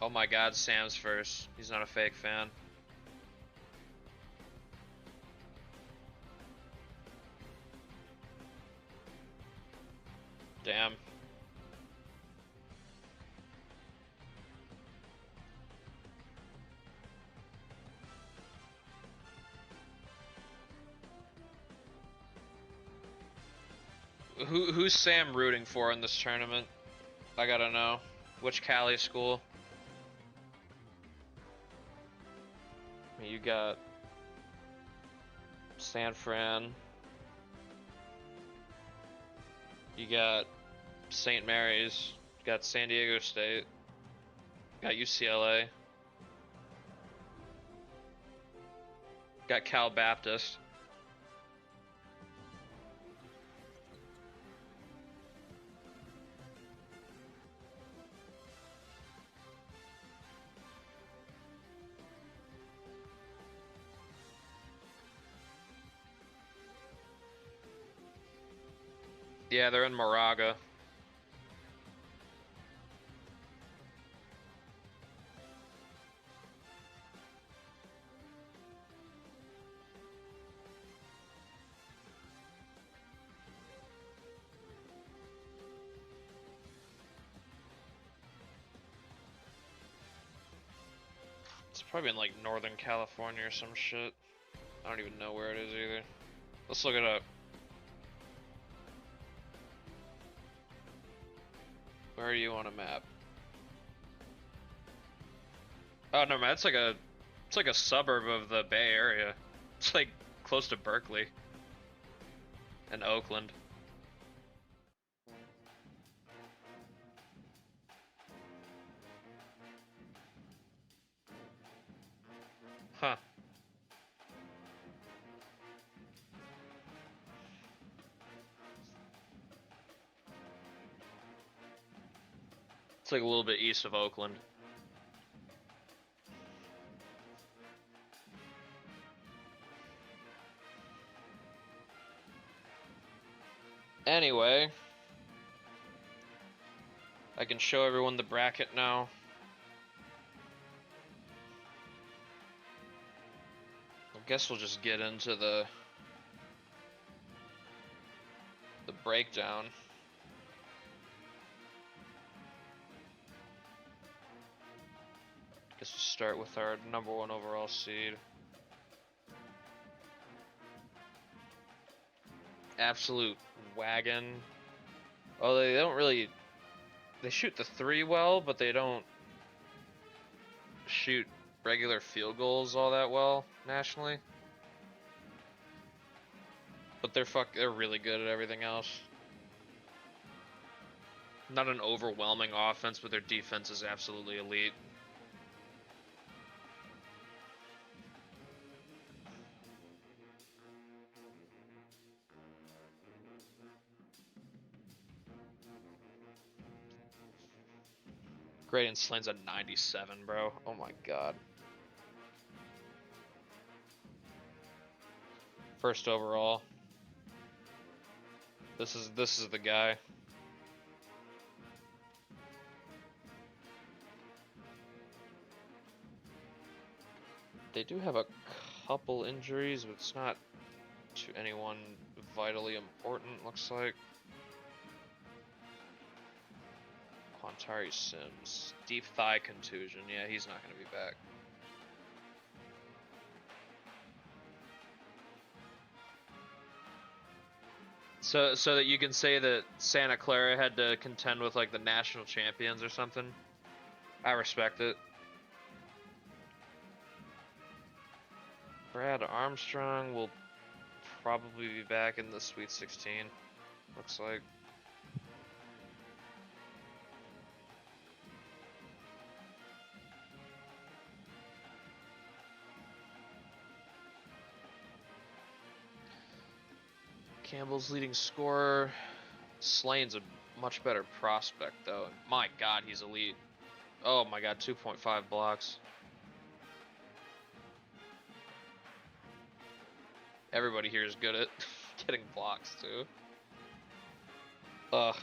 Oh my god, Sam's first. He's not a fake fan. Damn. Who's Sam rooting for in this tournament? I gotta know. Which Cali school? You got San Fran. You got St. Mary's. You got San Diego State. You got UCLA. You got Cal Baptist. Yeah, they're in Moraga. It's probably in like Northern California or some shit. I don't even know where it is either. Let's look it up. Where are you on a map? Oh no, man, it's like a suburb of the Bay Area. It's like close to Berkeley and Oakland. Huh. It's like a little bit east of Oakland. Anyway, I can show everyone the bracket now. I guess we'll just get into the breakdown. Guess we'll start with our #1 overall seed. Absolute wagon. Oh, they don't really. They shoot the 3 well, but they don't shoot regular field goals all that well nationally. But they're really good at everything else. Not an overwhelming offense, but their defense is absolutely elite. Gradient Slane's a 97, bro. Oh my god. First overall. This is the guy. They do have a couple injuries, but it's not to anyone vitally important, looks like. Quantari Sims. Deep thigh contusion. Yeah, he's not going to be back. So that you can say that Santa Clara had to contend with like the national champions or something. I respect it. Brad Armstrong will probably be back in the Sweet 16. Looks like. Campbell's leading scorer. Slane's a much better prospect, though. My god, he's elite. Oh my god, 2.5 blocks. Everybody here is good at getting blocks, too. Ugh.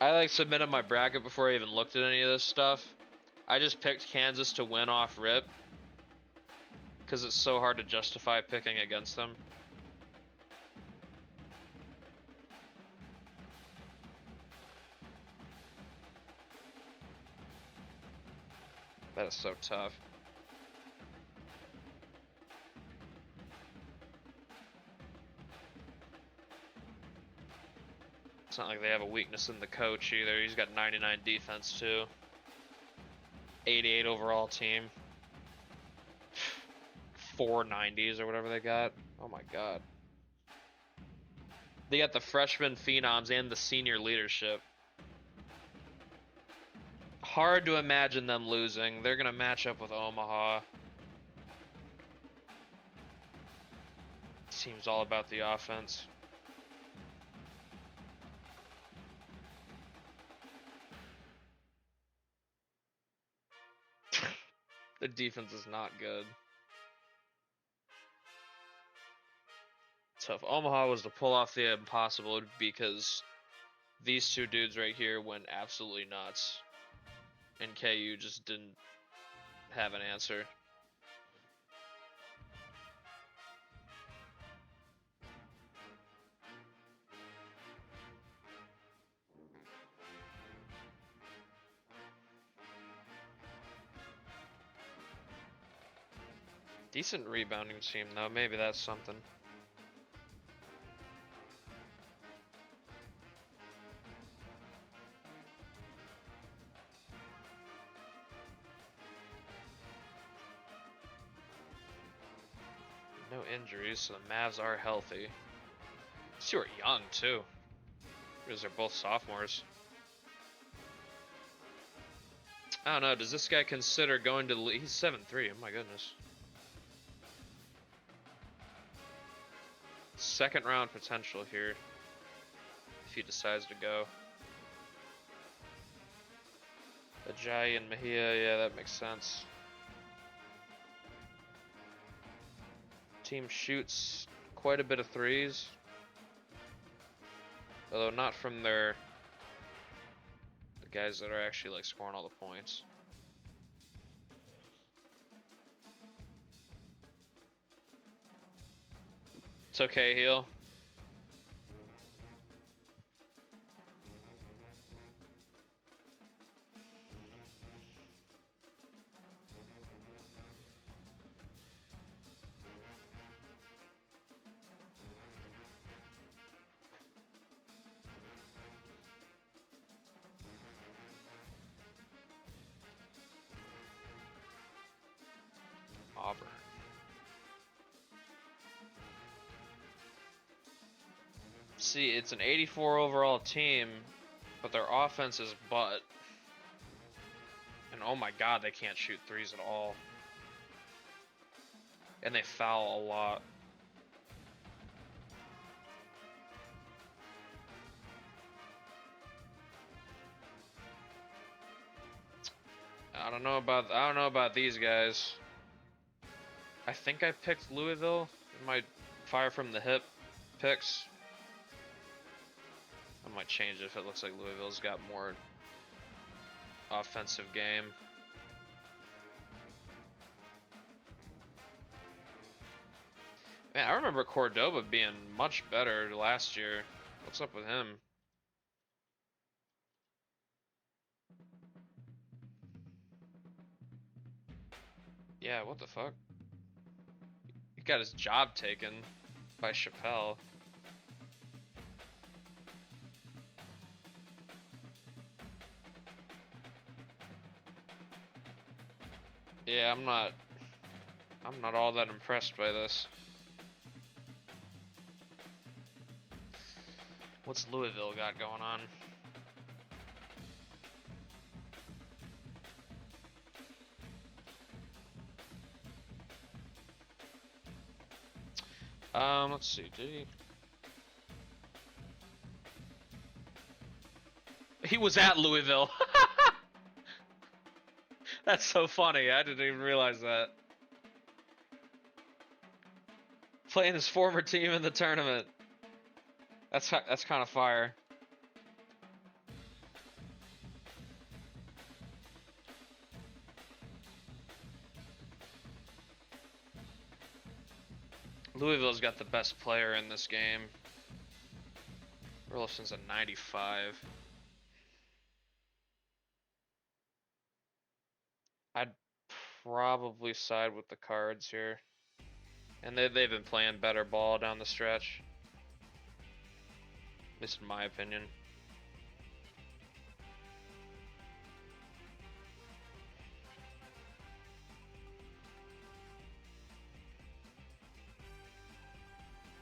I like submitted my bracket before I even looked at any of this stuff. I just picked Kansas to win off rip because it's so hard to justify picking against them. That is so tough. It's not like they have a weakness in the coach either. He's got 99 defense too. 88 overall team. 490s or whatever they got. Oh my god. They got the freshman phenoms and the senior leadership. Hard to imagine them losing. They're gonna match up with Omaha. Seems all about the offense. The defense is not good. Tough. Omaha was to pull off the impossible because these two dudes right here went absolutely nuts. And KU just didn't have an answer. Decent rebounding team though, maybe that's something. No injuries, so the Mavs are healthy. These two are young too. Because they're both sophomores. I don't know, does this guy consider going to the league? He's 7'3", oh my goodness. Second round potential here. If he decides to go. Ajayi and Mejia, yeah, that makes sense. Team shoots quite a bit of threes. Although not from the guys that are actually like scoring all the points. It's okay, Heel. Auburn. See, it's an 84 overall team, but their offense is butt. And oh my god, they can't shoot threes at all. And they foul a lot. I don't know about these guys. I think I picked Louisville in my fire from the hip picks. I might change it if it looks like Louisville's got more offensive game. Man, I remember Cordoba being much better last year. What's up with him? Yeah, what the fuck? He got his job taken by Chappelle. Yeah, I'm not all that impressed by this. What's Louisville got going on? Let's see, did he? He was at Louisville. That's so funny, I didn't even realize that. Playing his former team in the tournament. That's kind of fire. Louisville's got the best player in this game. Burleson's a 95. I'd probably side with the Cards here. And they've been playing better ball down the stretch. At least in my opinion.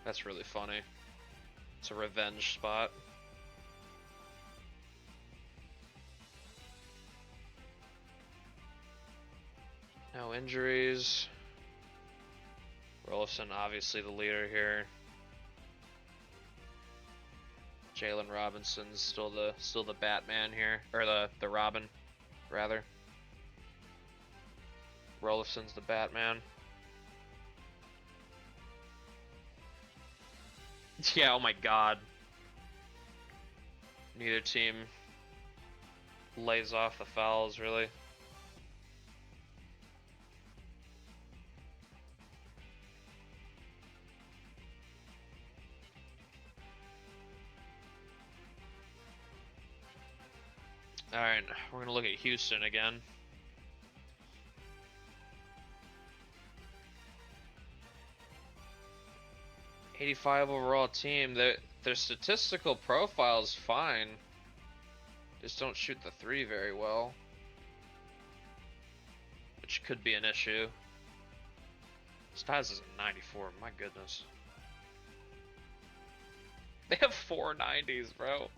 That's really funny. It's a revenge spot. No injuries. Rolfson, obviously the leader here. Jalen Robinson's still the Batman here, or the Robin, rather. Rolfson's the Batman. Yeah, oh my god. Neither team lays off the fouls, really. Alright, we're gonna look at Houston again. '85 overall team. Their statistical profile is fine. Just don't shoot the three very well, which could be an issue. Staz is a 94. My goodness. They have 4 90s, bro.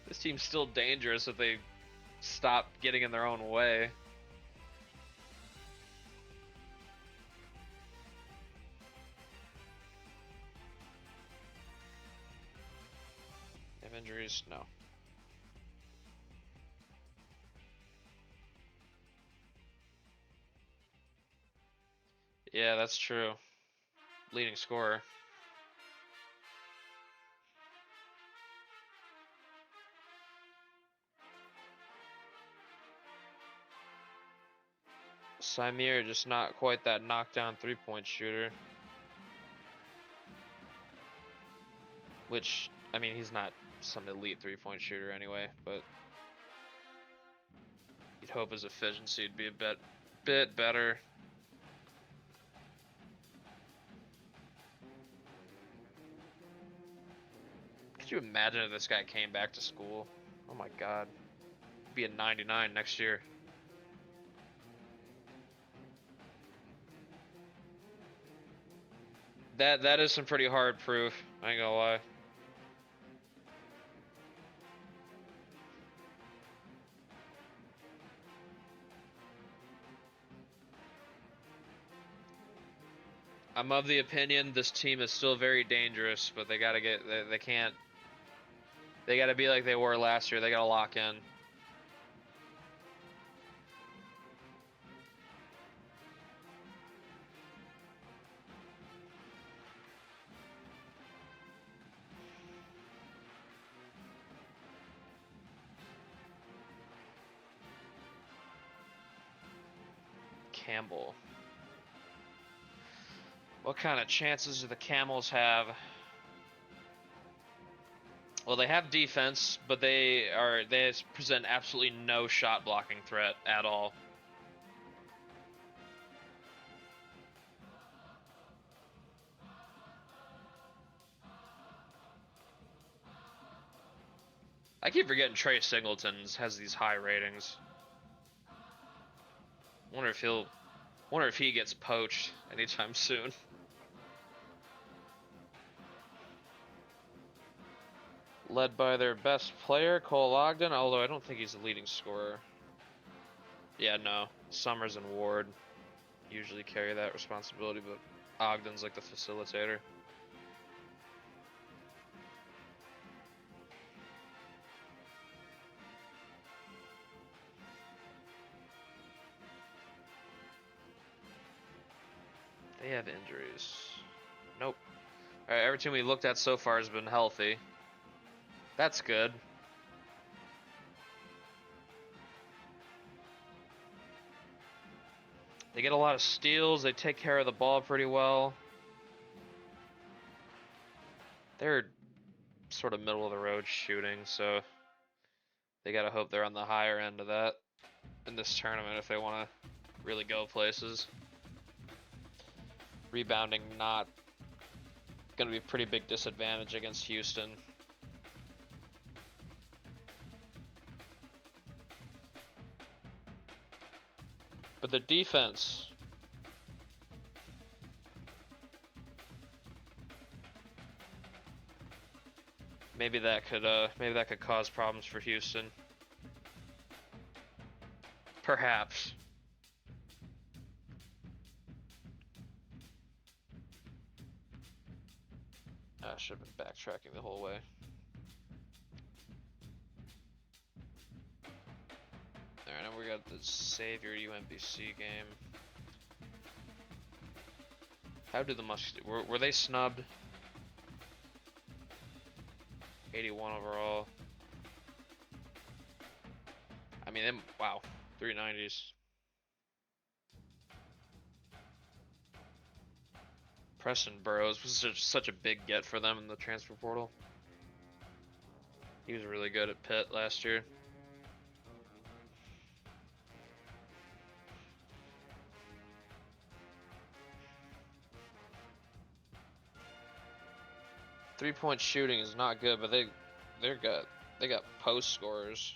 This team's still dangerous if they stop getting in their own way. They have injuries? No. Yeah, that's true. Leading scorer. Samir just not quite that knockdown three-point shooter. Which, I mean, he's not some elite three-point shooter anyway, but you'd hope his efficiency would be a bit better. Could you imagine if this guy came back to school? Oh my god. He'd be a 99 next year. That is some pretty hard proof, I ain't gonna lie. I'm of the opinion this team is still very dangerous, but they gotta get, they can't, they gotta be like they were last year. They gotta lock in. Campbell. What kind of chances do the Camels have? Well, they have defense, but they present absolutely no shot blocking threat at all. I keep forgetting Trey Singleton has these high ratings. Wonder if he gets poached anytime soon. Led by their best player, Cole Ogden, although I don't think he's the leading scorer. Yeah, no. Summers and Ward usually carry that responsibility, but Ogden's like the facilitator. They have injuries. Nope. Alright, every team we looked at so far has been healthy. That's good. They get a lot of steals. They take care of the ball pretty well. They're sort of middle of the road shooting, so they gotta hope they're on the higher end of that in this tournament if they want to really go places. Rebounding not gonna be a pretty big disadvantage against Houston. But the defense, maybe that could cause problems for Houston. Perhaps. I should have been backtracking the whole way. Alright, now we got the Xavier UMBC game. How did the Musketeers... Were they snubbed? 81 overall. I mean, wow. 390s. Preston Burrows was such a big get for them in the transfer portal. He was really good at Pitt last year. Three-point shooting is not good, but they got post scorers.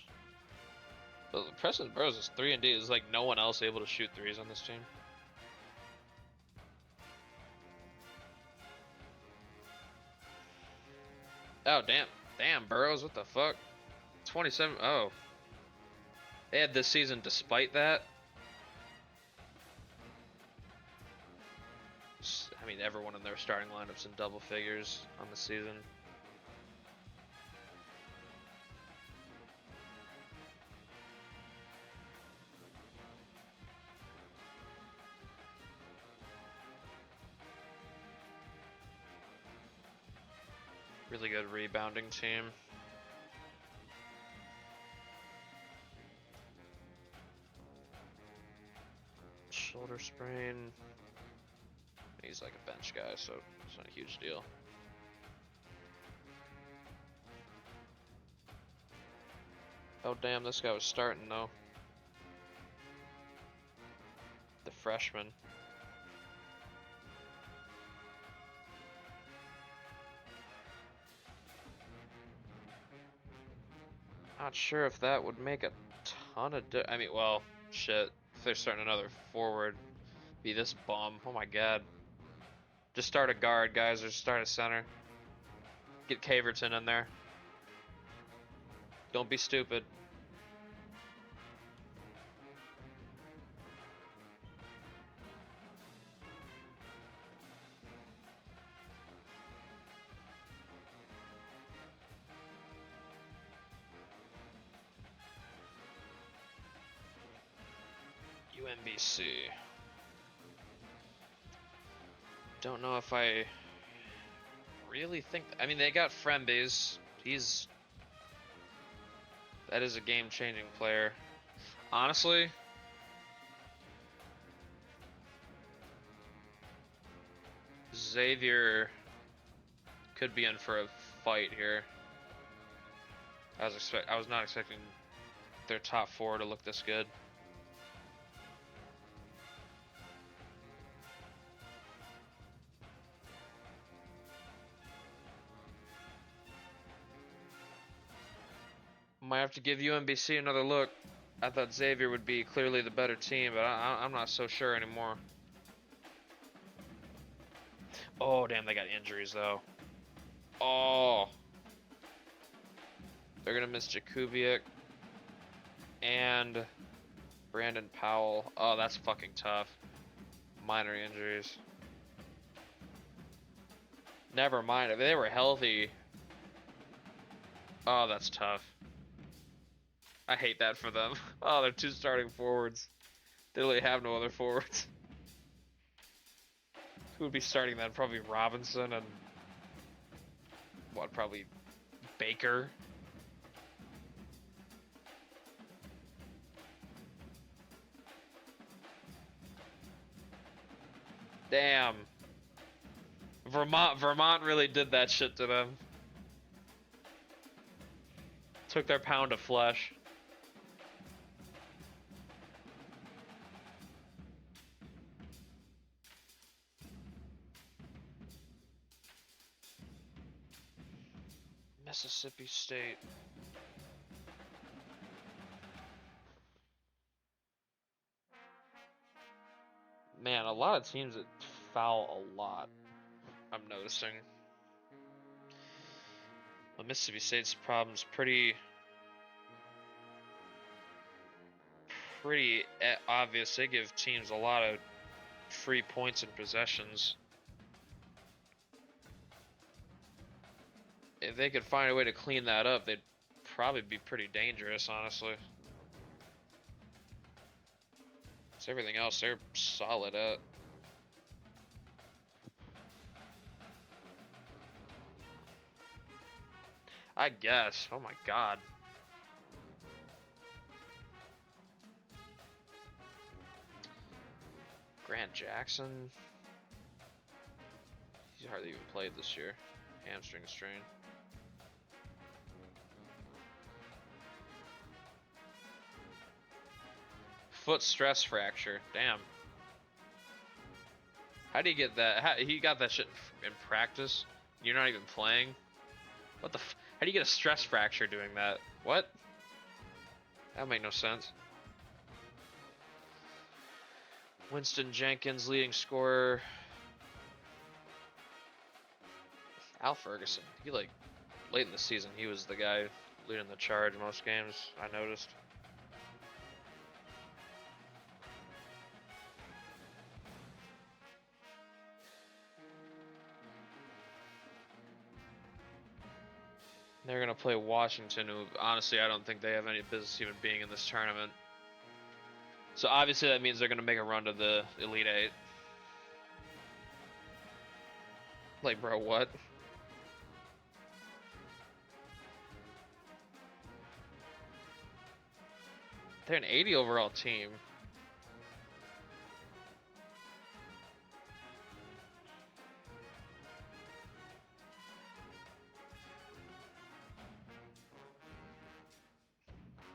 But Preston Burrows is 3-and-D. There's like no one else able to shoot threes on this team. Oh damn Burrows, what the fuck? 27. Oh, they had this season despite that. I mean, everyone in their starting lineups in double figures on the season. Really good rebounding team. Shoulder sprain. He's like a bench guy, so it's not a huge deal. Oh damn, this guy was starting though. The freshman. Not sure if that would make a ton of I mean, well, shit. If they're starting another forward, be this bum. Oh my god. Just start a guard, guys, or start a center. Get Caverton in there. Don't be stupid. UMBC. Don't know if I really think... I mean, they got Frembies. That is a game-changing player. Honestly, Xavier could be in for a fight here. I was not expecting their top four to look this good. Might have to give UMBC another look. I thought Xavier would be clearly the better team, but I'm not so sure anymore. Oh, damn, they got injuries, though. Oh. They're going to miss Jakubiak and Brandon Powell. Oh, that's fucking tough. Minor injuries. Never mind. If they were healthy. Oh, that's tough. I hate that for them. Oh, they're two starting forwards. They really have no other forwards. Who would be starting that? Probably Robinson and... what, probably Baker? Damn. Vermont really did that shit to them. Took their pound of flesh. Mississippi State. Man, a lot of teams that foul a lot, I'm noticing. Well, Mississippi State's problem's pretty obvious. They give teams a lot of free points and possessions. If they could find a way to clean that up, they'd probably be pretty dangerous, honestly. It's everything else they're solid at. I guess. Oh my god. Grant Jackson. He's hardly even played this year. Hamstring strain. Foot stress fracture. Damn. How do you get that? He got that shit in practice? You're not even playing? What the how do you get a stress fracture doing that? What? That make no sense. Winston Jenkins, leading scorer. Al Ferguson. He, like, late in the season, he was the guy leading the charge most games, I noticed. They're going to play Washington, who, honestly, I don't think they have any business even being in this tournament. So, obviously, that means they're going to make a run to the Elite Eight. Like, bro, what? They're an 80 overall team.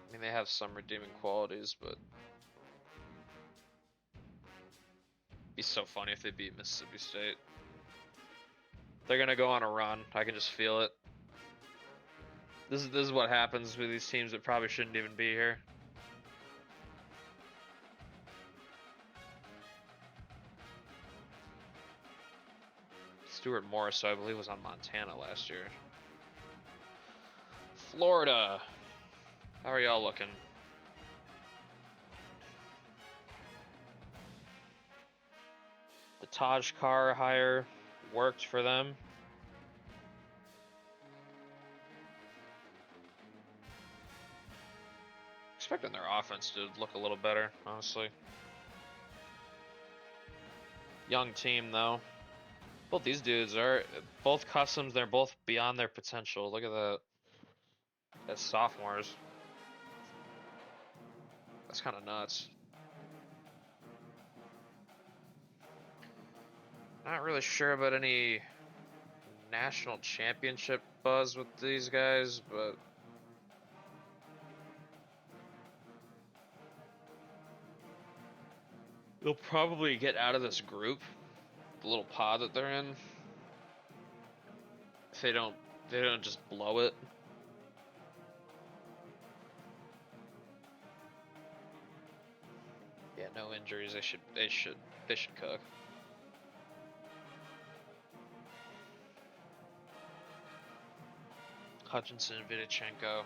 I mean, they have some redeeming qualities, but it'd be so funny if they beat Mississippi State. They're gonna go on a run. I can just feel it. This is what happens with these teams that probably shouldn't even be here. Stuart Morris, I believe, was on Montana last year. Florida. How are y'all looking? The Taj Carr hire worked for them. Expecting their offense to look a little better, honestly. Young team, though. Both these dudes are both customs. They're both beyond their potential. Look at that. As sophomores. That's kind of nuts. Not really sure about any national championship buzz with these guys, but they'll probably get out of this group, the little pod that they're in. If they don't just blow it. Yeah, no injuries. They should cook. Hutchinson, Vidichenko.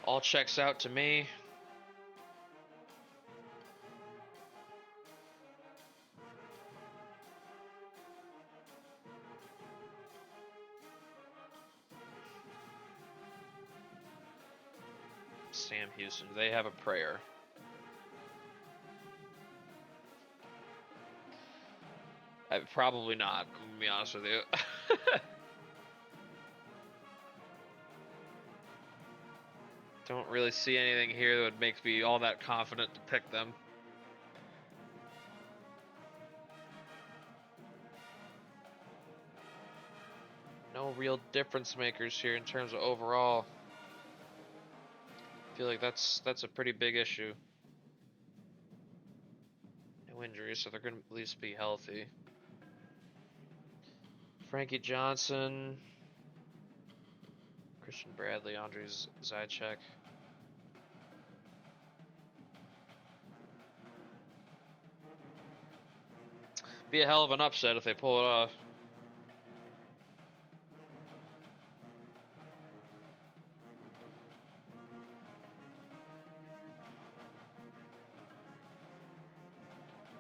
All checks out to me. Sam Houston, they have a prayer. Probably not, I'm gonna be honest with you. Don't really see anything here that would make me all that confident to pick them. No real difference makers here in terms of overall. I feel like that's a pretty big issue. No injuries, so they're going to at least be healthy. Frankie Johnson, Christian Bradley, Andrei Zajac. Be a hell of an upset if they pull it off.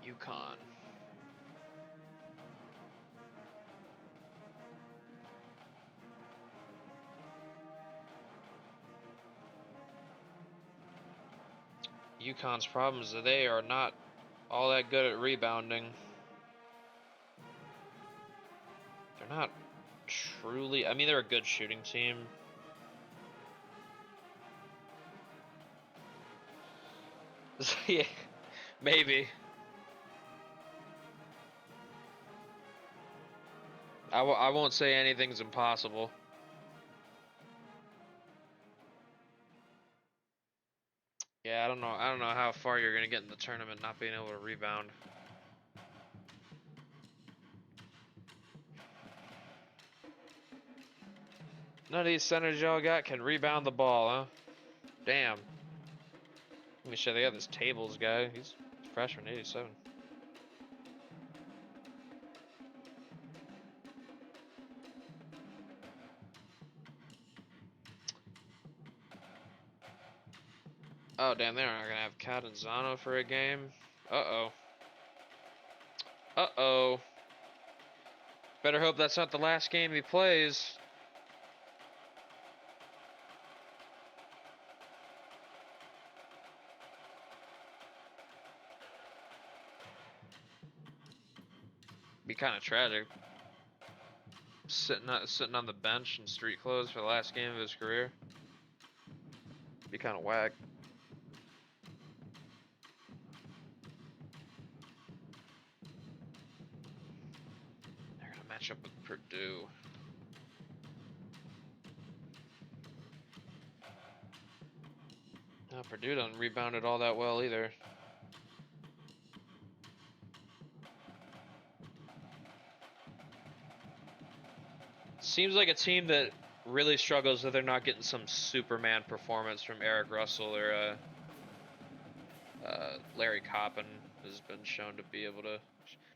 UConn. UConn's problem is that they are not all that good at rebounding. They're not truly... I mean, they're a good shooting team. Yeah, maybe. I won't say anything's impossible. Yeah, I don't know how far you're gonna get in the tournament not being able to rebound. None of these centers y'all got can rebound the ball, huh? Damn. Let me show you. They got this Tables guy. He's freshman, 87. Oh, damn, they're not gonna have Catanzano for a game. Uh-oh. Uh-oh. Better hope that's not the last game he plays. Be kind of tragic. Sitting on the bench in street clothes for the last game of his career. Be kind of whack. They're gonna match up with Purdue. No, Purdue doesn't rebound it all that well either. Seems like a team that really struggles if they're not getting some Superman performance from Eric Russell or Larry Coppin has been shown to be able to.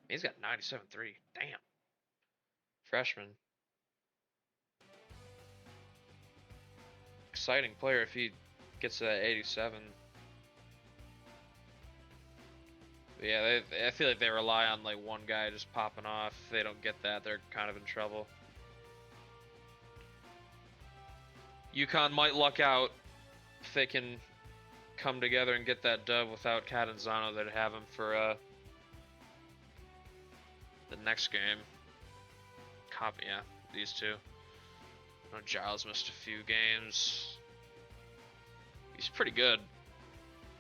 He's got 97.3. Damn. Freshman. Exciting player if he gets to that 87. But yeah, I feel like they rely on like one guy just popping off. If they don't get that, they're kind of in trouble. UConn might luck out if they can come together and get that dub without Catanzano. They'd have him for the next game. Copy, yeah, these two. I know Giles missed a few games. He's pretty good.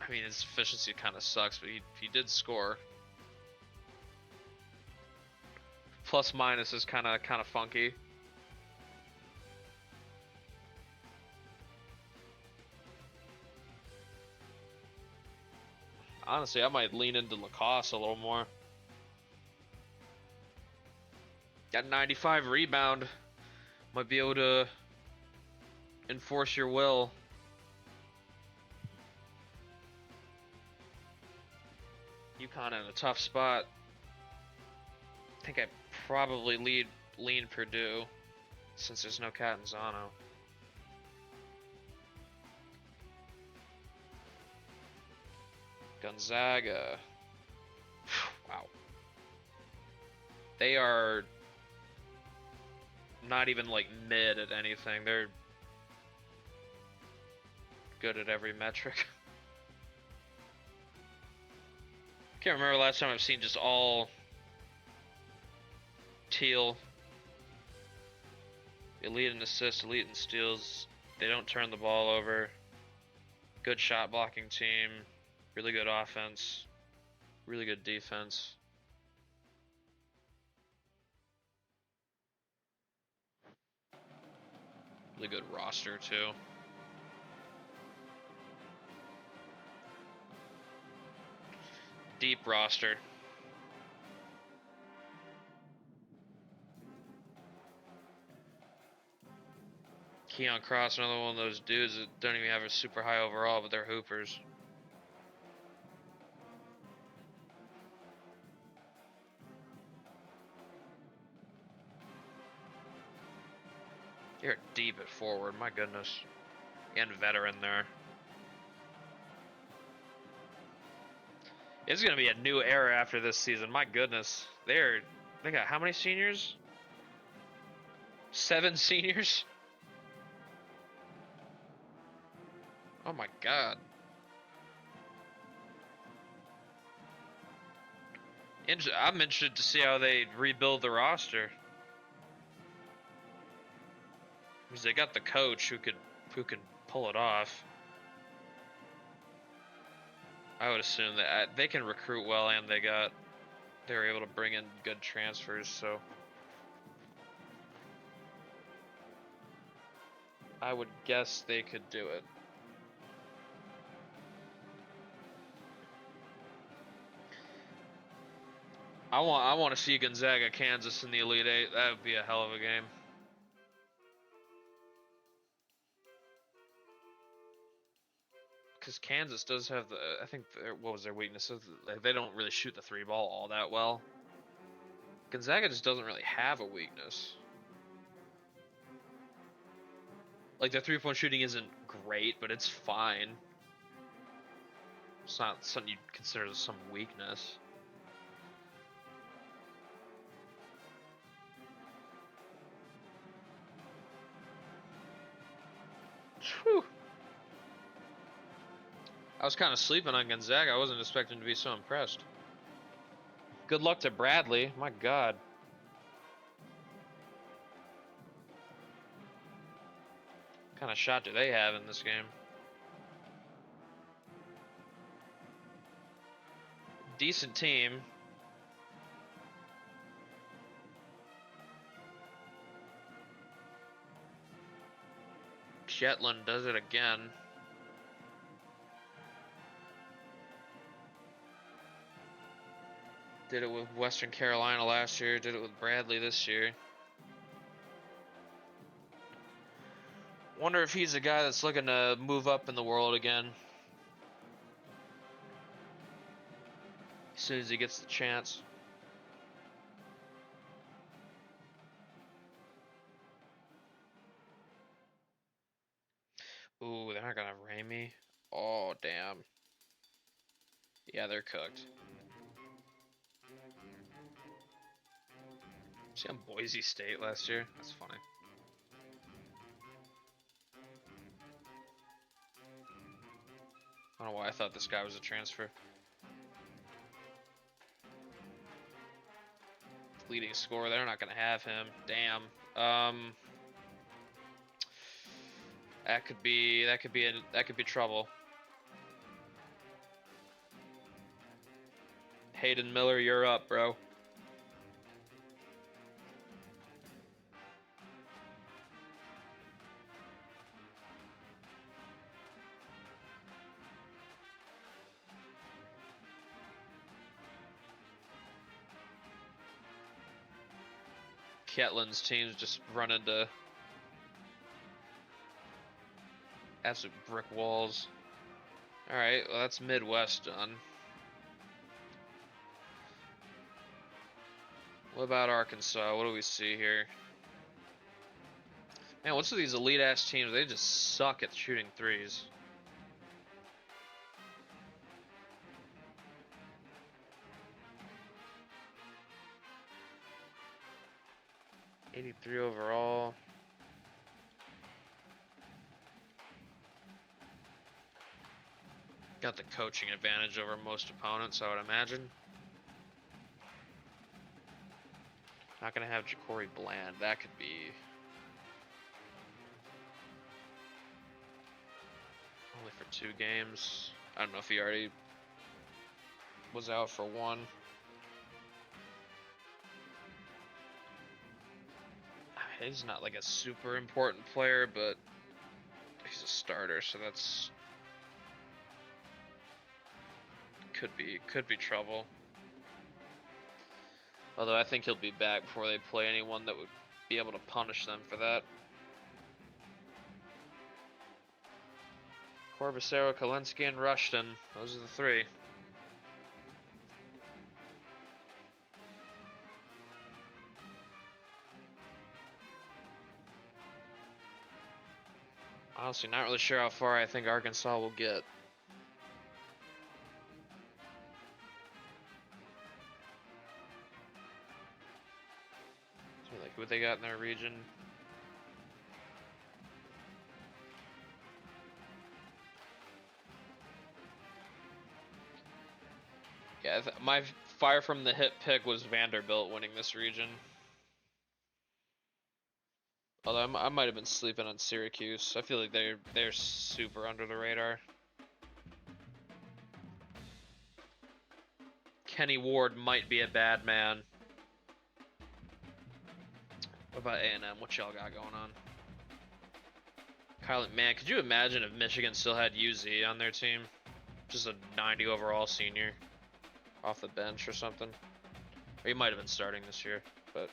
I mean, his efficiency kind of sucks, but he did score. Plus minus is kind of funky. Honestly, I might lean into Lacoste a little more. Got 95 rebound. Might be able to enforce your will. UConn in a tough spot. I think I'd probably lean Purdue since there's no Catanzano. Gonzaga. Wow. They are not even like mid at anything. They're good at every metric. Can't remember last time I've seen just all teal. Elite in assists, elite in steals. They don't turn the ball over. Good shot blocking team. Really good offense. Really good defense. Really good roster too. Deep roster. Keon Cross, another one of those dudes that don't even have a super high overall, but they're hoopers. You're deep at forward, my goodness. And veteran there. It's gonna be a new era after this season, my goodness. They got how many seniors? 7 seniors? Oh my god. I'm interested to see how they rebuild the roster. Because they got the coach who can pull it off. I would assume that they can recruit well, and they were able to bring in good transfers, so I would guess they could do it. I want to see Gonzaga, Kansas in the Elite Eight. That would be a hell of a game. Because Kansas does have I think what was their weaknesses? They don't really shoot the 3 ball all that well. Gonzaga just doesn't really have a weakness. Like their 3-point shooting isn't great, but it's fine. It's not something you'd consider some weakness. Whew. I was kind of sleeping on Gonzaga. I wasn't expecting to be so impressed. Good luck to Bradley. My God. What kind of shot do they have in this game? Decent team. Shetland does it again. Did it with Western Carolina last year, did it with Bradley this year. Wonder if he's a guy that's looking to move up in the world again. As soon as he gets the chance. Ooh, they're not gonna rain me. Oh, damn. Yeah, they're cooked. See on Boise State last year? That's funny. I don't know why I thought this guy was a transfer. Leading scorer, they're not gonna have him. Damn. That could be trouble. Hayden Miller, you're up, bro. Ketlin's teams just run into absolute brick walls. Alright, well that's Midwest done. What about Arkansas? What do we see here? Man, what's with these elite-ass teams? They just suck at shooting threes. '83 overall. Got the coaching advantage over most opponents, I would imagine. Not gonna have Ja'Cory Bland. That could be only for 2 games. I don't know if he already was out for 1. I mean, he's not like a super important player, but he's a starter, so that's could be trouble. Although I think he'll be back before they play anyone that would be able to punish them for that. Corbacero, Kalinske, and Rushton. Those are the three. Honestly, not really sure how far I think Arkansas will get. So, like, who they got in their region? Yeah, my fire from the hip pick was Vanderbilt winning this region. Although I might have been sleeping on Syracuse. I feel like they're super under the radar. Kenny Ward might be a bad man. What about A&M? What y'all got going on? Kyle, man, could you imagine if Michigan still had UZ on their team? Just a 90 overall senior off the bench or something. Or he might have been starting this year, but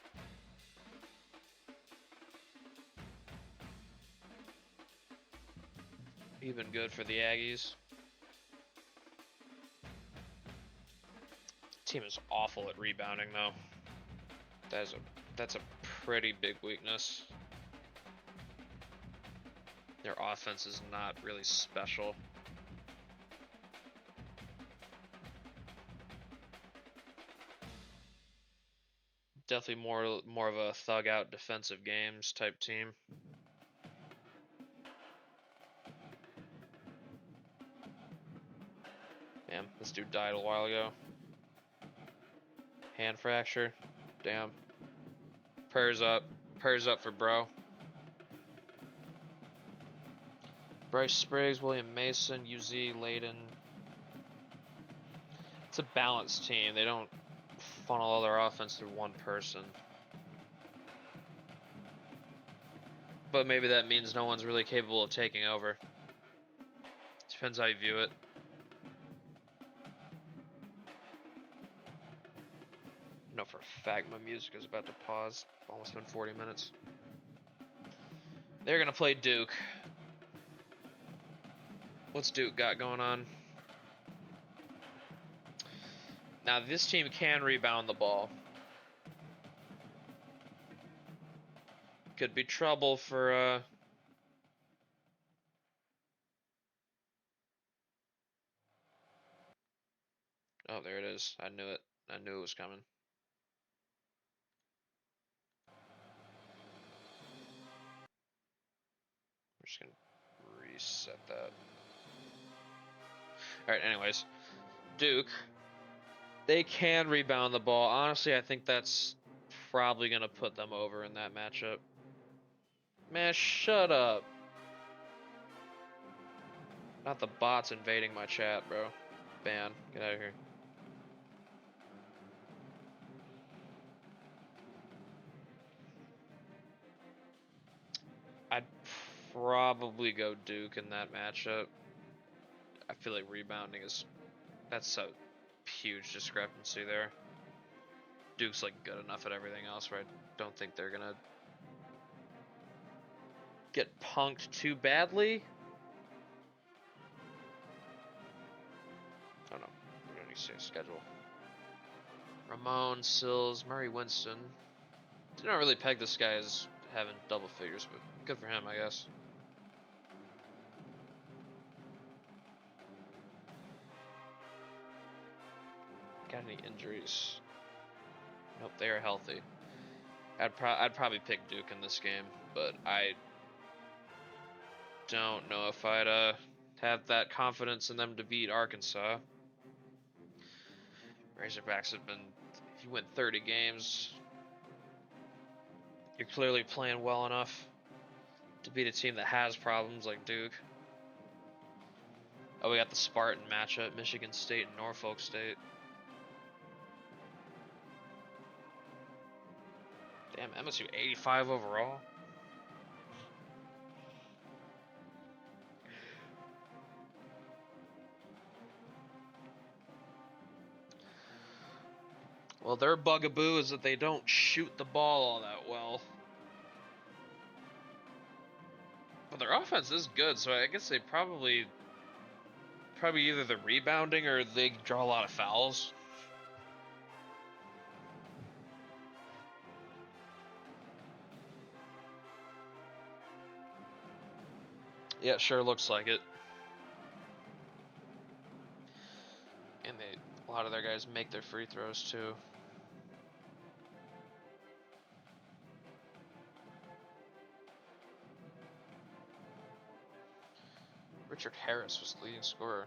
he's been good for the Aggies. The team is awful at rebounding, though. That's a pretty big weakness. Their offense is not really special. Definitely more of a thug out defensive games type team. Damn, this dude died a while ago. Hand fracture. Damn. Prayers up. Prayers up for bro. Bryce Spriggs, William Mason, UZ, Layden. It's a balanced team. They don't funnel all their offense through one person. But maybe that means no one's really capable of taking over. Depends how you view it. I know for a fact my music is about to pause. Almost been 40 minutes. They're gonna play Duke. What's Duke got going on? Now this team can rebound the ball. Could be trouble for oh, there it is. I knew it. I knew it was coming. I'm just gonna reset that. Alright, anyways. Duke. They can rebound the ball. Honestly, I think that's probably gonna put them over in that matchup. Man, shut up. Not the bots invading my chat, bro. Ban. Get out of here. I'd probably go Duke in that matchup. I feel like rebounding is... That's a huge discrepancy there. Duke's like good enough at everything else where I don't think they're gonna get punked too badly. I don't know. We don't need to see a schedule. Ramon, Sills, Murray Winston. Did not really peg this guy as having double figures, but good for him, I guess. Got any injuries? Nope, they are healthy. I'd probably pick Duke in this game, but I don't know if I'd have that confidence in them to beat Arkansas. Razorbacks have been, if you win 30 games, you're clearly playing well enough to beat a team that has problems like Duke. Oh, we got the Spartan matchup, Michigan State and Norfolk State. Damn, Damn, MSU 85 overall. Well, their bugaboo is that they don't shoot the ball all that well. But their offense is good, so I guess they probably either the rebounding or they draw a lot of fouls. Yeah, it sure looks like it. And a lot of their guys make their free throws too. Richard Harris was the leading scorer.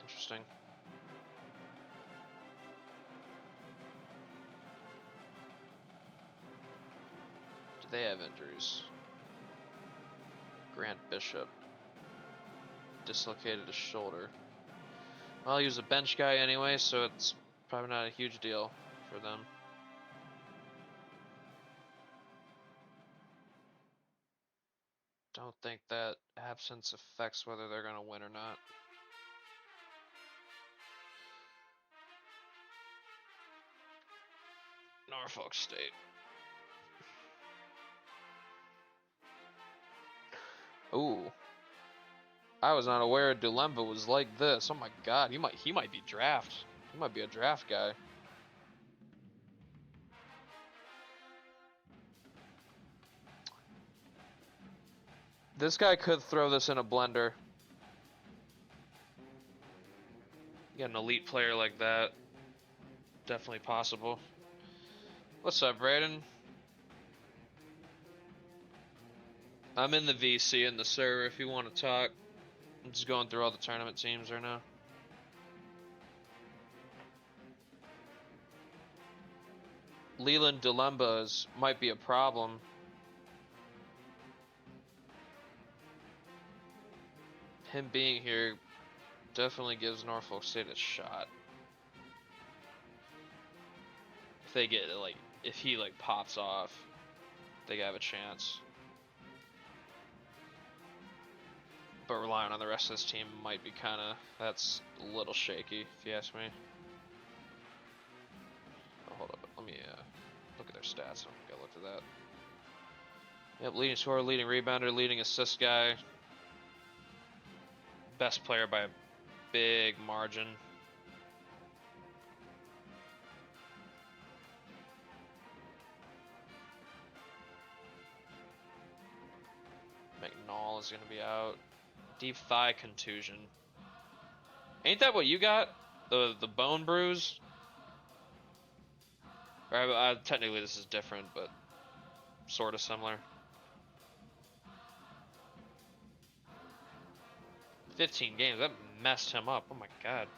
Interesting. Do they have injuries? Grant Bishop dislocated his shoulder. Well, he was a bench guy anyway, so it's probably not a huge deal for them. Don't think that absence affects whether they're going to win or not. Norfolk State. Ooh. I was not aware Dulemba was like this. Oh my god, he might be draft. He might be a draft guy. This guy could throw this in a blender. Get an elite player like that. Definitely possible. What's up, Brayden? I'm in the VC in the server if you want to talk. I'm just going through all the tournament teams right now. Leland Dulemba might be a problem. Him being here definitely gives Norfolk State a shot. If they get if he pops off, they have a chance. But relying on the rest of this team might be that's a little shaky, if you ask me. Oh, hold up, let me look at their stats. I'm gonna look at that. Yep, leading scorer, leading rebounder, leading assist guy. Best player by a big margin. McNall is gonna be out. Deep thigh contusion. Ain't that what you got? The bone bruise? Or, technically this is different, but sort of similar. 15 games, that messed him up. Oh my god.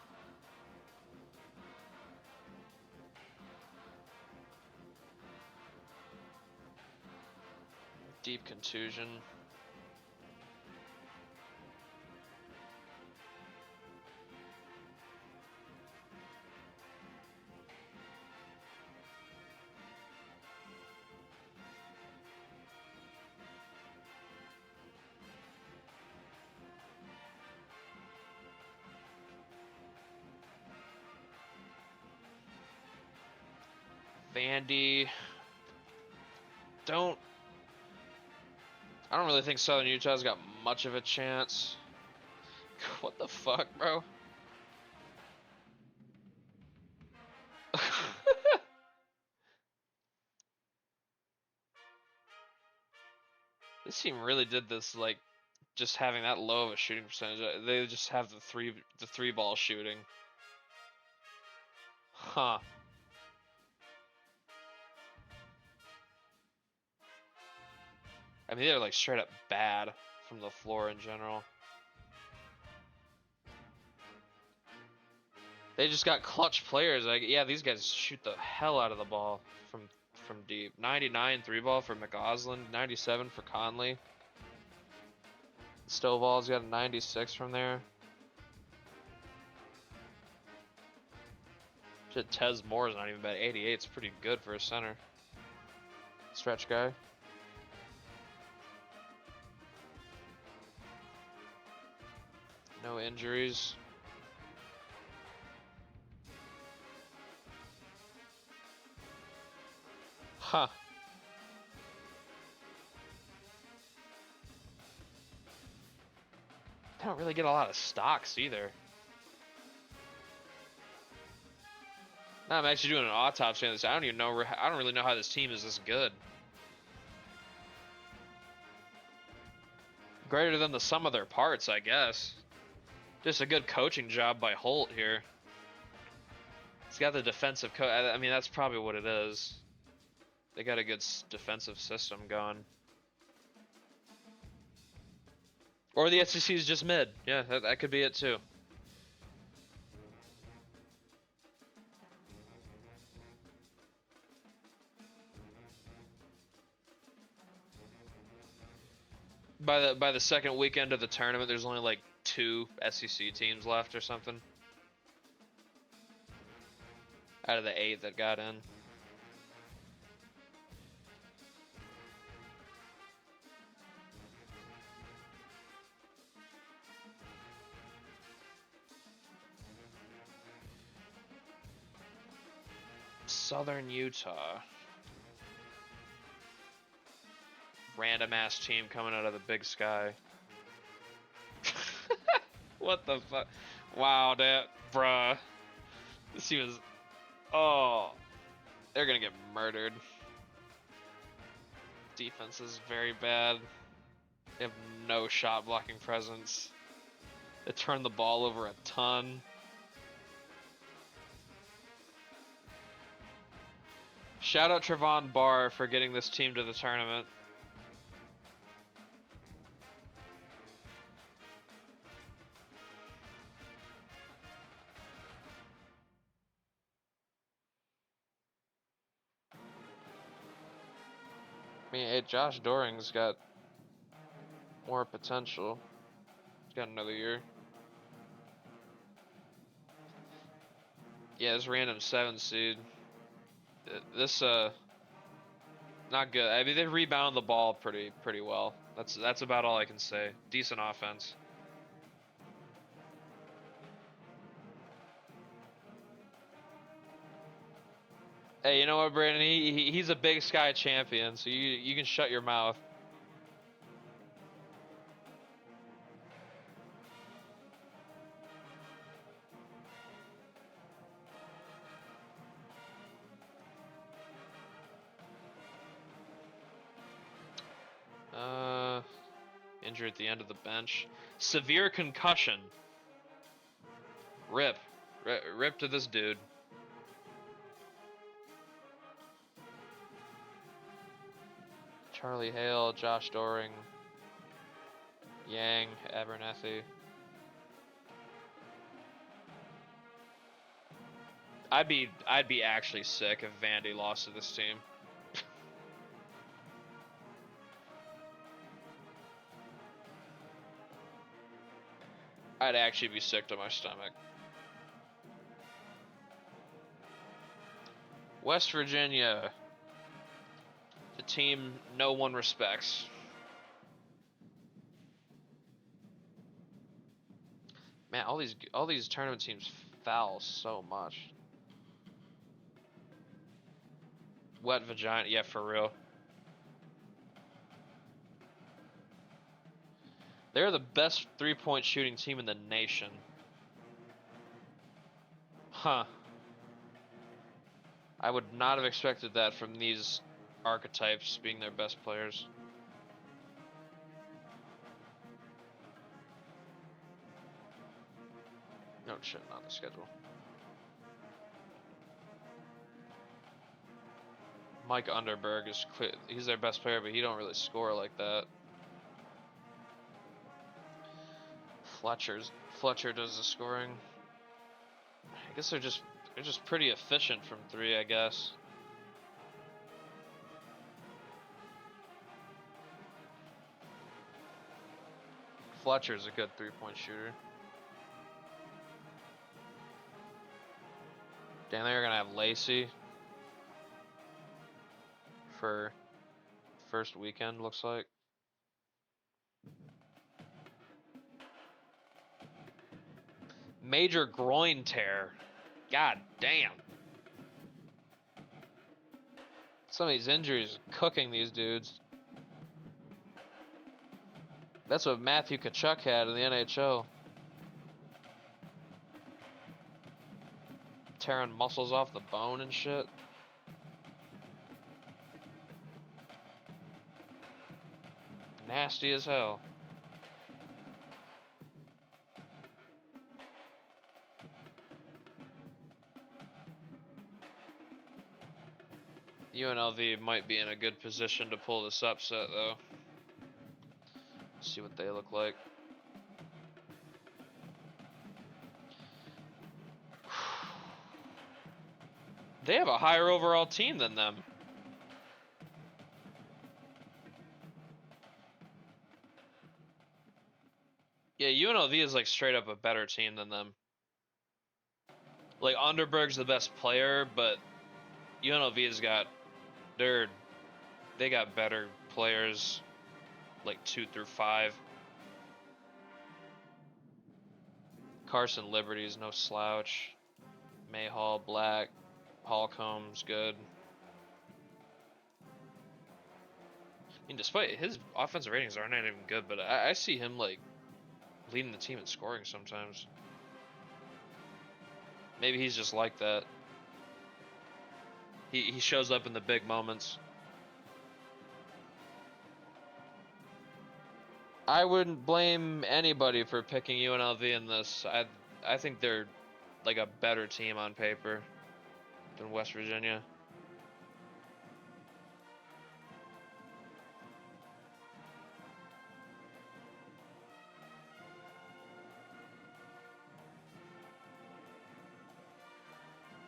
Deep contusion. Vandy. I don't really think Southern Utah's got much of a chance. What the fuck, bro? This team really did this just having that low of a shooting percentage. They just have the three ball shooting. Huh. I mean, they're straight up bad from the floor in general. They just got clutch players. Yeah, these guys shoot the hell out of the ball from deep. 99 three ball for McAusland, 97 for Conley. Stovall's got a 96 from there. Shit, Tez Moore's not even bad. 88's pretty good for a center. Stretch guy. No injuries. Huh. They don't really get a lot of stocks either. Now I'm actually doing an autopsy on this. I don't really know how this team is this good. Greater than the sum of their parts, I guess. Just a good coaching job by Holt here. He's got the defensive I mean, that's probably what it is. They got a good defensive system going. Or the SEC is just mid. Yeah, that could be it too. By the second weekend of the tournament, there's only like 2 SEC teams left or something. Out of the 8 that got in. Southern Utah. Random ass team coming out of the Big Sky. What the fuck? Wow, that bruh. This team is. Oh, they're gonna get murdered. Defense is very bad. They have no shot blocking presence. They turn the ball over a ton. Shout out Trevon Barr for getting this team to the tournament. I mean, hey, Josh Doring's got more potential. He's got another year. Yeah, this random 7 seed. This not good. I mean, they rebound the ball pretty well. That's about all I can say. Decent offense. Hey, you know what, Brandon? He's a Big Sky champion, so you can shut your mouth. Injured at the end of the bench. Severe concussion. Rip to this dude. Charlie Hale, Josh Doring, Yang, Abernethy. I'd be actually sick if Vandy lost to this team. I'd actually be sick to my stomach. West Virginia. The team no one respects. Man, all these tournament teams foul so much. Wet vagina, yeah, for real. They're the best three-point shooting team in the nation. Huh. I would not have expected that from these archetypes being their best players. No shit, not the schedule. Mike Underberg is he's their best player, but he don't really score like that. Fletcher does the scoring. I guess they're just pretty efficient from 3, I guess. Fletcher's a good 3-point shooter. Damn, they're gonna have Lacey for first weekend, looks like. Major groin tear. God damn. Some of these injuries are cooking these dudes. That's what Matthew Tkachuk had in the NHL. Tearing muscles off the bone and shit. Nasty as hell. UNLV might be in a good position to pull this upset, though. See what they look like. They have a higher overall team than them. Yeah, UNLV is like straight up a better team than them. Like Underberg's the best player, but UNLV has got they got better players like 2 through 5. Carson Liberty's no slouch. Mayhall, Black, Holcomb's good. I mean, despite his offensive ratings aren't even good, but I see him like leading the team in scoring sometimes. Maybe he's just like that. He shows up in the big moments. I wouldn't blame anybody for picking UNLV in this. I think they're like a better team on paper than West Virginia.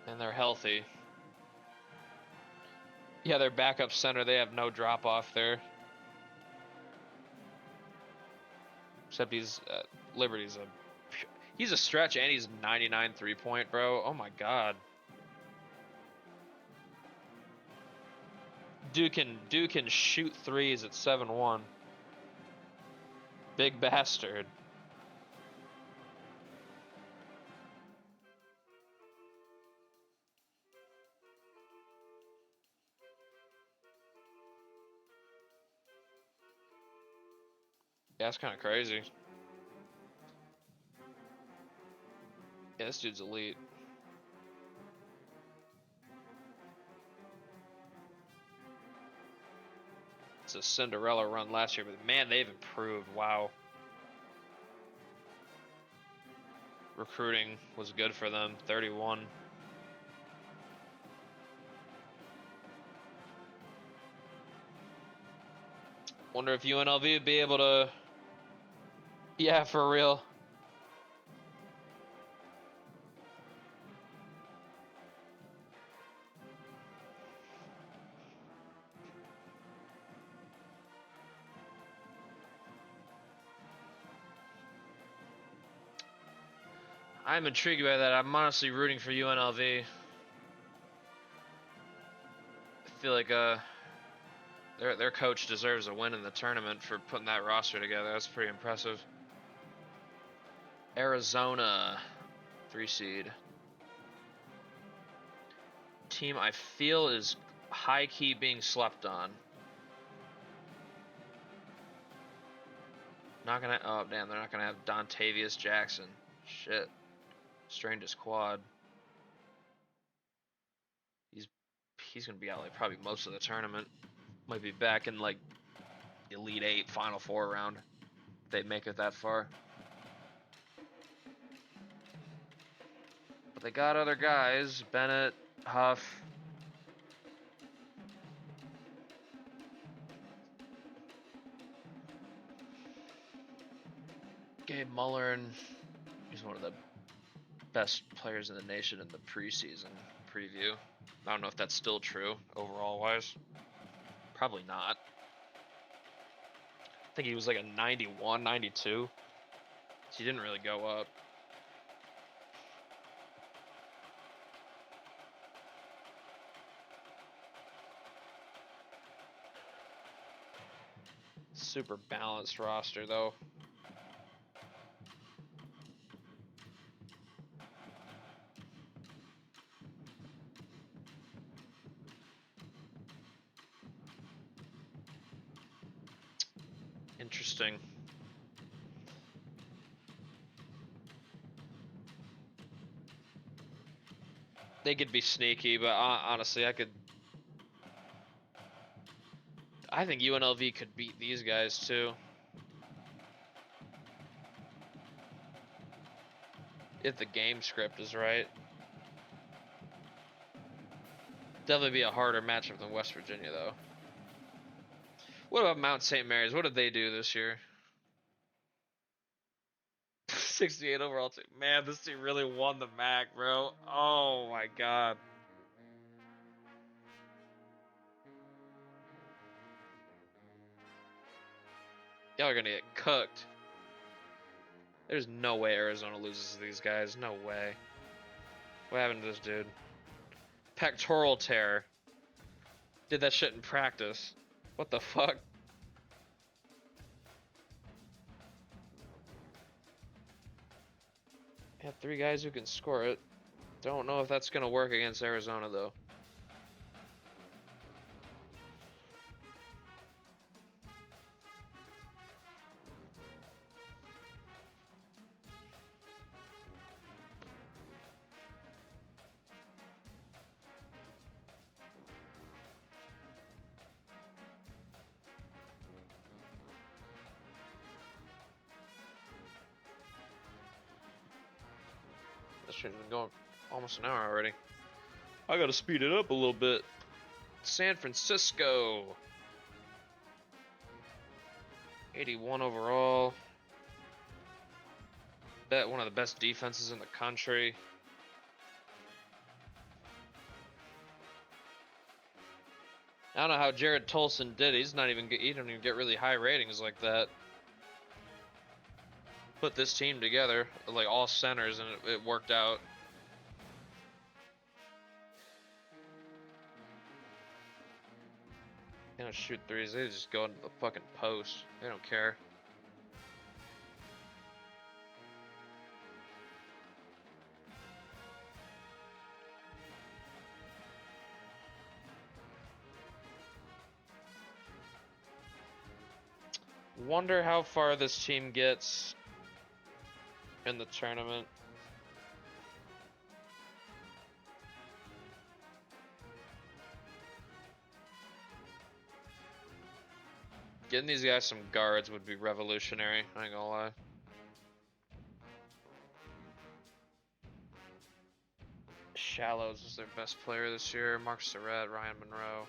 And they're healthy. Yeah, their backup center, they have no drop off there. Except Liberty's he's a stretch and he's 99 3-point, bro. Oh my god. Dude can shoot threes at 7-1. Big bastard. Yeah, that's kind of crazy. Yeah, this dude's elite. It's a Cinderella run last year, but man, they've improved. Wow. Recruiting was good for them. 31. Wonder if UNLV would be able to. Yeah, for real. I'm intrigued by that. I'm honestly rooting for UNLV. I feel like their coach deserves a win in the tournament for putting that roster together. That's pretty impressive. Arizona, 3 seed. Team I feel is high key being slept on. Not gonna. Oh damn, they're not gonna have Dontavius Jackson. Shit. Strained his quad. He's gonna be out like probably most of the tournament. Might be back in like Elite 8, Final 4 round. If they make it that far. But they got other guys. Bennett, Huff. Gabe Mullern. He's one of the best players in the nation in the preseason preview. I don't know if that's still true overall wise. Probably not. I think he was like a 91, 92. So he didn't really go up. super balanced roster, though. Interesting. They could be sneaky, but honestly, I think UNLV could beat these guys too. If the game script is right. Definitely be a harder matchup than West Virginia, though. What about Mount St. Mary's? What did they do this year? 68 overall team. Man, this team really won the MAC, bro. Oh my god. Y'all are gonna get cooked. There's no way Arizona loses to these guys. No way. What happened to this dude? Pectoral tear. Did that shit in practice. What the fuck? Have 3 guys who can score it. Don't know if that's gonna work against Arizona, though. This shit's been going almost an hour already. I gotta speed it up a little bit. San Francisco. 81 overall. Bet one of the best defenses in the country. I don't know how Jared Tolson did. He don't even get really high ratings like that. Put this team together, like all centers, and it worked out. They don't shoot threes, they just go into the fucking post. They don't care. Wonder how far this team gets in the tournament. Getting these guys some guards would be revolutionary, I ain't gonna lie. Shallows is their best player this year. Mark Surratt, Ryan Monroe.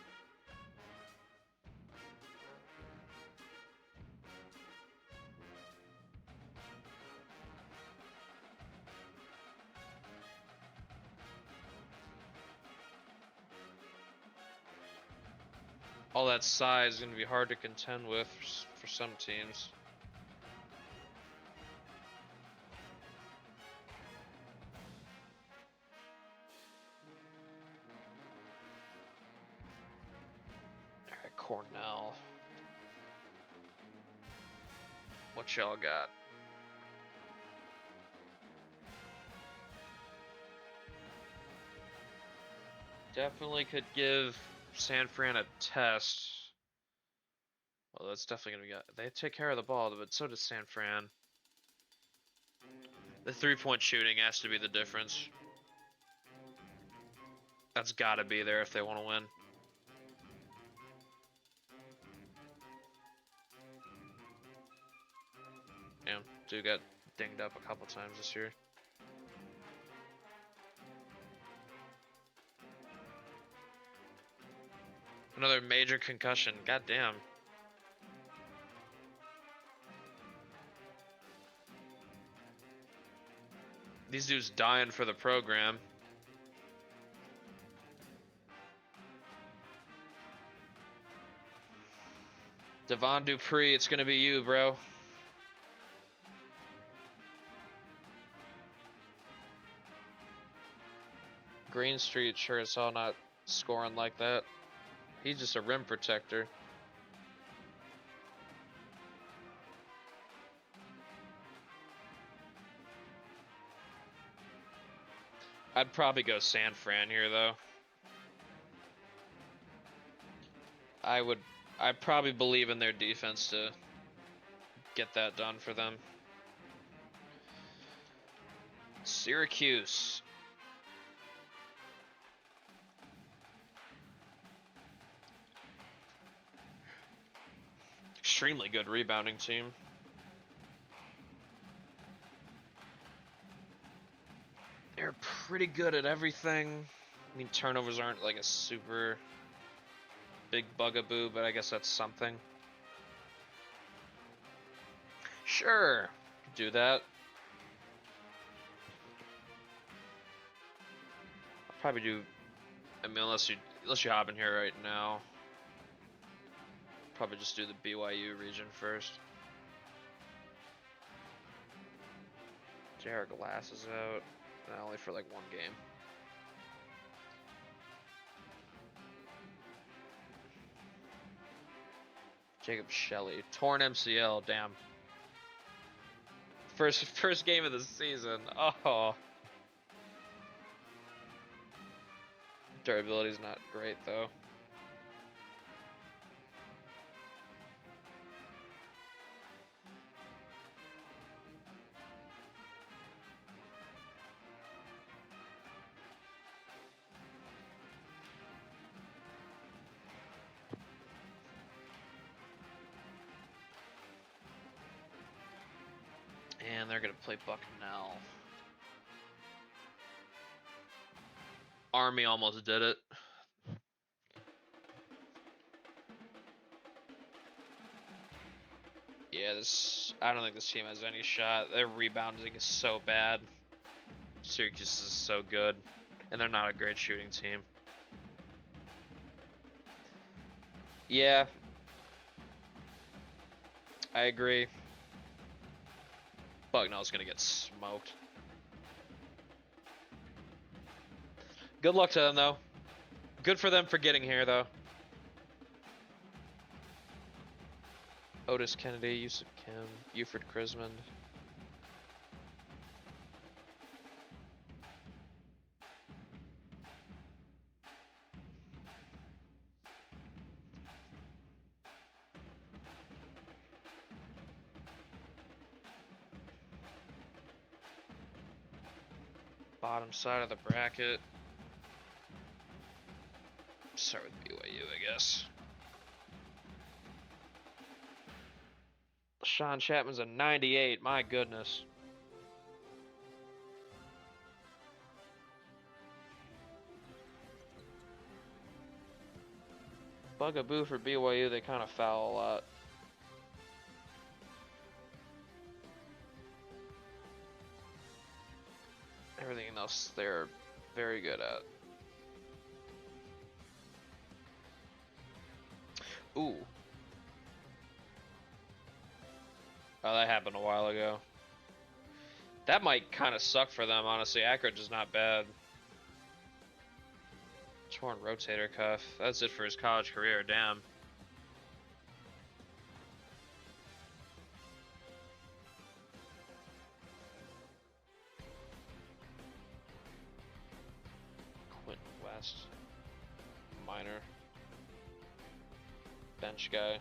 All that size is going to be hard to contend with for some teams. All right, Cornell. What y'all got? Definitely could give San Fran a test. Well, that's definitely gonna be. They take care of the ball, but so does San Fran. The 3-point shooting has to be the difference. That's gotta be there if they want to win. Yeah, dude got dinged up a couple times this year. Another major concussion. Goddamn. These dudes dying for the program. Devon Dupree, it's gonna be you, bro. Green Street sure as hell not scoring like that. He's just a rim protector. I'd probably go San Fran here, though. I probably believe in their defense to get that done for them. Syracuse. Extremely good rebounding team. They're pretty good at everything. I mean, turnovers aren't like a super big bugaboo, but I guess that's something. Sure, do that. I'll probably do. I mean, unless you hop in here right now, probably just do the BYU region first. JR Glass is out, and only for like one game. Jacob Shelley, torn MCL, damn. First game of the season. Oh. Durability's not great though. And they're gonna play Bucknell. Army almost did it. Yeah, I don't think this team has any shot. Their rebounding is so bad. Syracuse is so good, and they're not a great shooting team. Yeah, I agree. Bucknell's gonna get smoked. Good luck to them, though. Good for them for getting here, though. Otis Kennedy, Yusuf Kim, Buford Crismond. Bottom side of the bracket. Start with BYU, I guess. Sean Chapman's a 98. My goodness. Bugaboo for BYU. They kind of foul a lot. Everything else they're very good at. Ooh. Oh, that happened a while ago. That might kind of suck for them, honestly. Akridge is not bad. Torn rotator cuff. That's it for his college career, damn. Quentin West. Minor. Bench guy.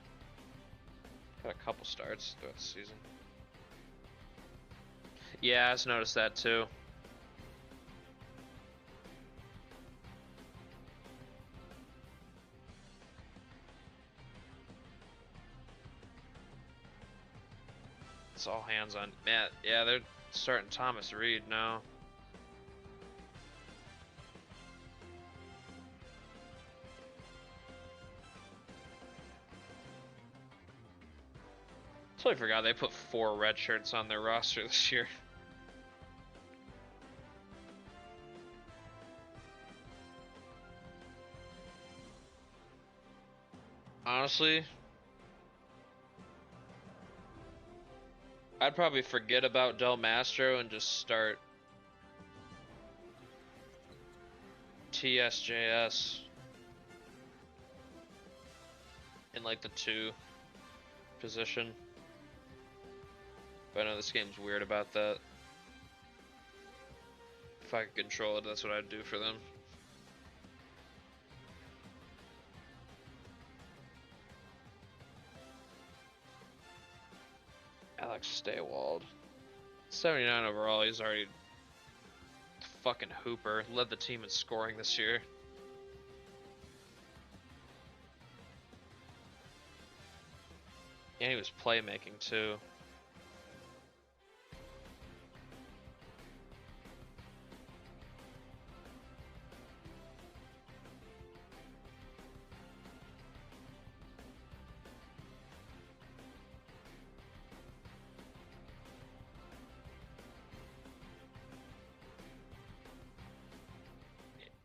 Got a couple starts throughout the season. Yeah, I just noticed that too. It's all hands on Matt. Yeah, they're starting Thomas Reed now. Totally forgot they put 4 red shirts on their roster this year. Honestly, I'd probably forget about Del Mastro and just start TSJS in like the 2 position. But I know this game's weird about that. If I could control it, that's what I'd do for them. Alex Staywald. 79 overall, he's already fucking hooper. Led the team in scoring this year. And he was playmaking too.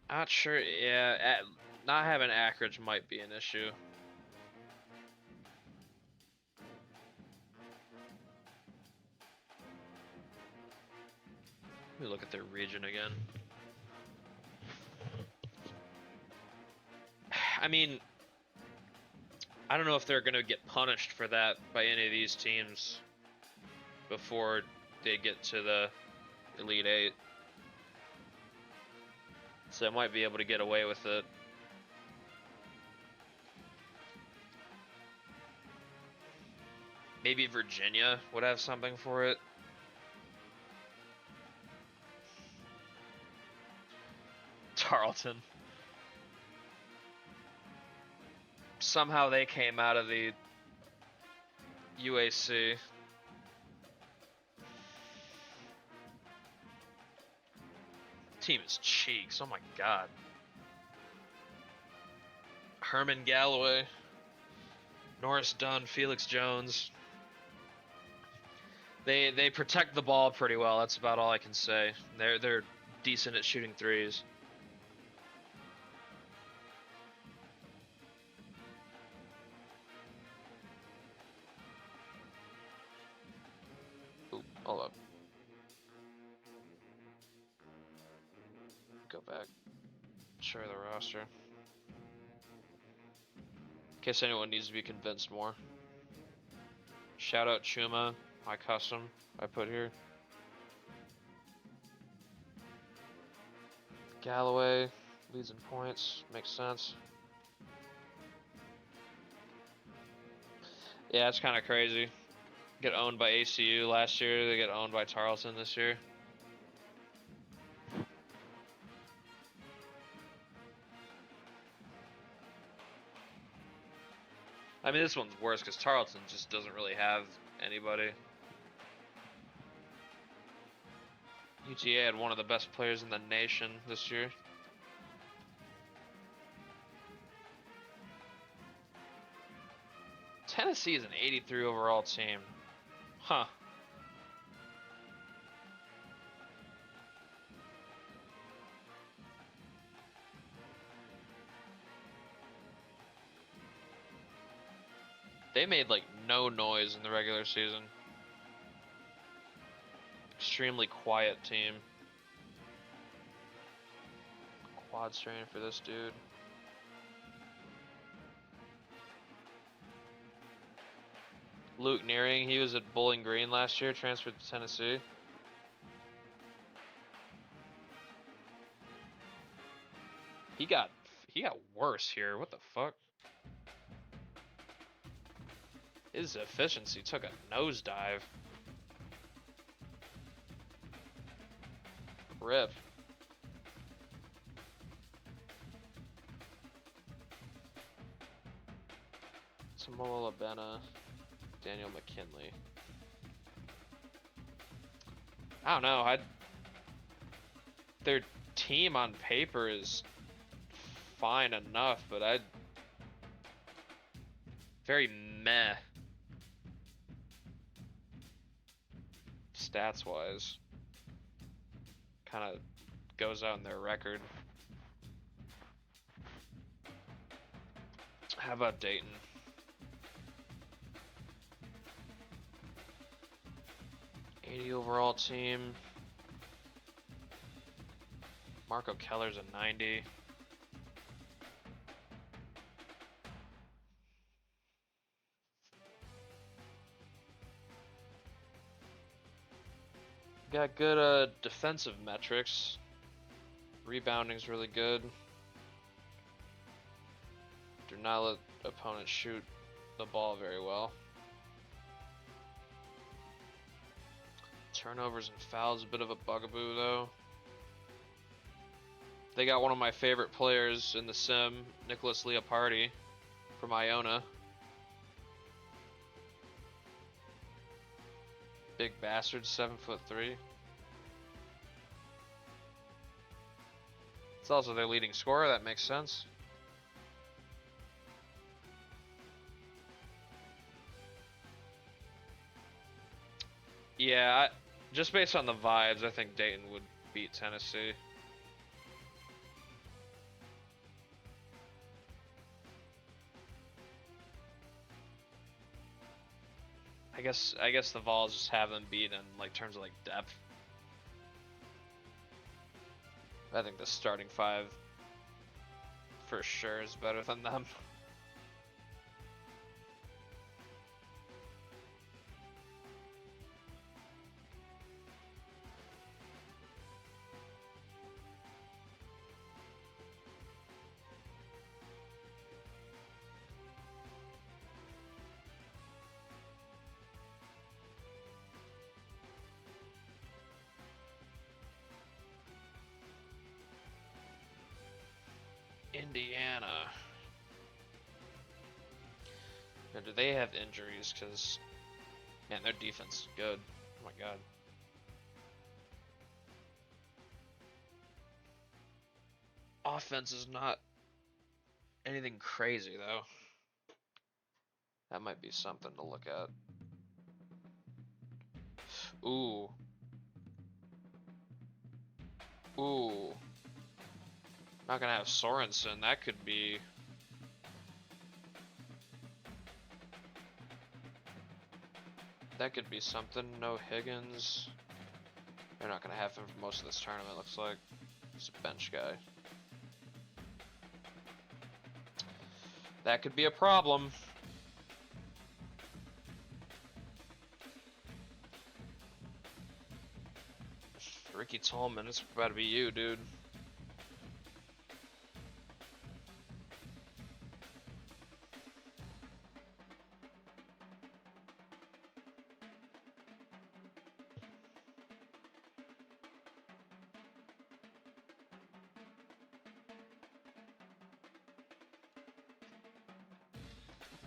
Not sure, yeah, not having Ackridge might be an issue. Let me look at their region again. I mean, I don't know if they're going to get punished for that by any of these teams before they get to the Elite Eight. So they might be able to get away with it. Maybe Virginia would have something for it. Tarleton. Somehow they came out of the UAC. Team is cheeks. Oh my god. Herman Galloway, Norris Dunn, Felix Jones. They protect the ball pretty well. That's about all I can say. They're decent at shooting threes. Ooh, hold up. Go back. Show the roster. In case anyone needs to be convinced more. Shout out Chuma, my custom I put here. Galloway leads in points, makes sense. Yeah, it's kind of crazy. Get owned by ACU last year, they get owned by Tarleton this year. I mean, this one's worse because Tarleton just doesn't really have anybody. UTA had one of the best players in the nation this year. Tennessee is an 83 overall team. Huh. They made like no noise in the regular season. Extremely quiet team. Quad strain for this dude. Luke Nearing, he was at Bowling Green last year, transferred to Tennessee. He got worse here. What the fuck? His efficiency took a nosedive. Rip. Samoa Labena, Daniel McKinley. I don't know. Their team on paper is fine enough, but very meh stats wise. Kind of goes out in their record. How about Dayton? '80 overall team. Marco Keller's a 90. Got good defensive metrics. Rebounding's really good. Do not let opponents shoot the ball very well. Turnovers and fouls, a bit of a bugaboo though. They got one of my favorite players in the sim, Nicholas Leopardi from Iona. Big bastard, 7'3". It's also their leading scorer, that makes sense. Yeah, just based on the vibes, I think Dayton would beat Tennessee. I guess the Vols just have them beat in like terms of like depth. I think the starting five for sure is better than them. Indiana. Now, do they have injuries? Because, man, their defense is good. Oh my god. Offense is not anything crazy, though. That might be something to look at. Ooh. Ooh. Not gonna have Sorensen. That could be... That could be something. No Higgins. They're not gonna have him for most of this tournament, looks like. He's a bench guy. That could be a problem. Ricky Tolman, it's about to be you, dude.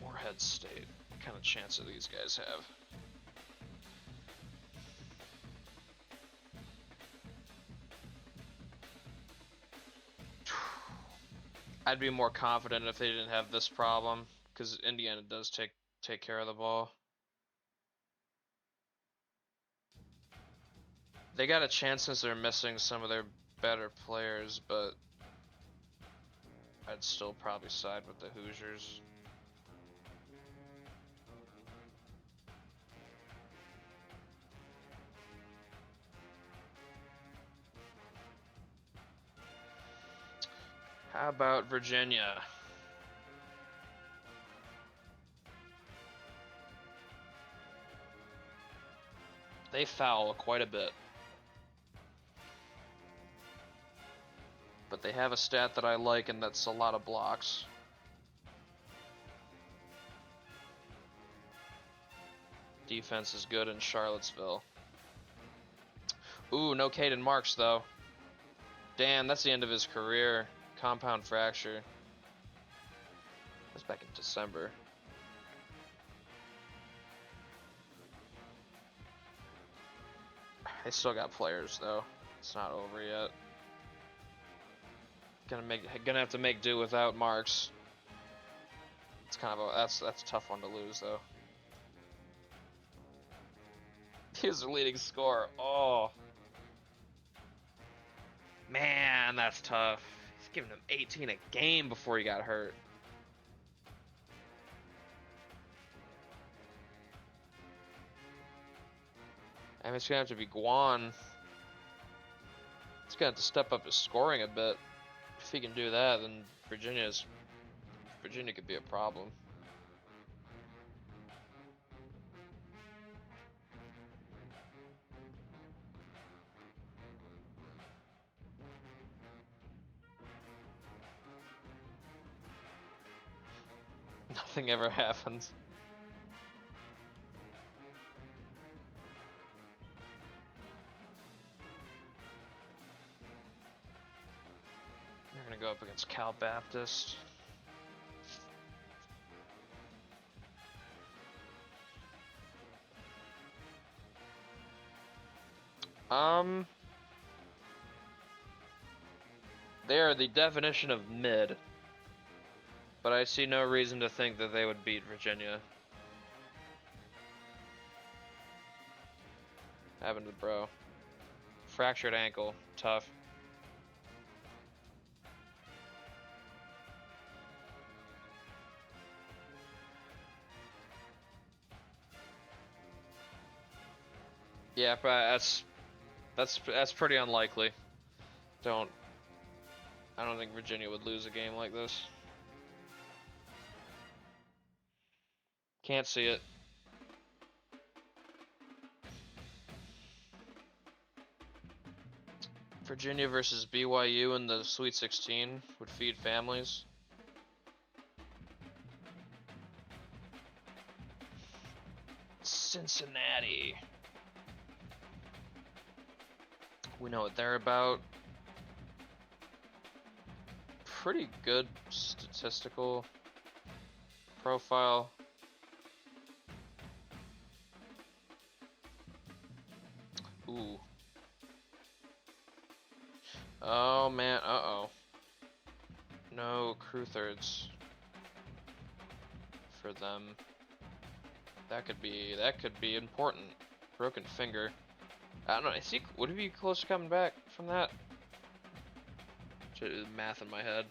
Morehead State. What kind of chance do these guys have? I'd be more confident if they didn't have this problem, because Indiana does take care of the ball. They got a chance since they're missing some of their better players, but I'd still probably side with the Hoosiers. How about Virginia? They foul quite a bit. But they have a stat that I like, and that's a lot of blocks. Defense is good in Charlottesville. Ooh, no Caden Marks, though. Damn, that's the end of his career. Compound fracture. That's back in December. They still got players, though. It's not over yet. Gonna have to make do without Marks. It's kind of a that's a tough one to lose, though. He's the leading scorer. Oh, man, that's tough. He's giving him 18 a game before he got hurt. I mean, it's gonna have to be Guan. He's gonna have to step up his scoring a bit. If he can do that, then Virginia could be a problem. Nothing ever happens. They're gonna go up against Cal Baptist. They are the definition of mid, but I see no reason to think that they would beat Virginia. Happened to the bro. Fractured ankle. Tough. Yeah, but that's pretty unlikely. I don't think Virginia would lose a game like this. Can't see it. Virginia versus BYU in the Sweet 16 would feed families. Cincinnati. We know what they're about. Pretty good statistical profile. Ooh. Oh man, uh-oh. No crew thirds for them. That could be important. Broken finger. I don't know, would he be close to coming back from that? Math in my head.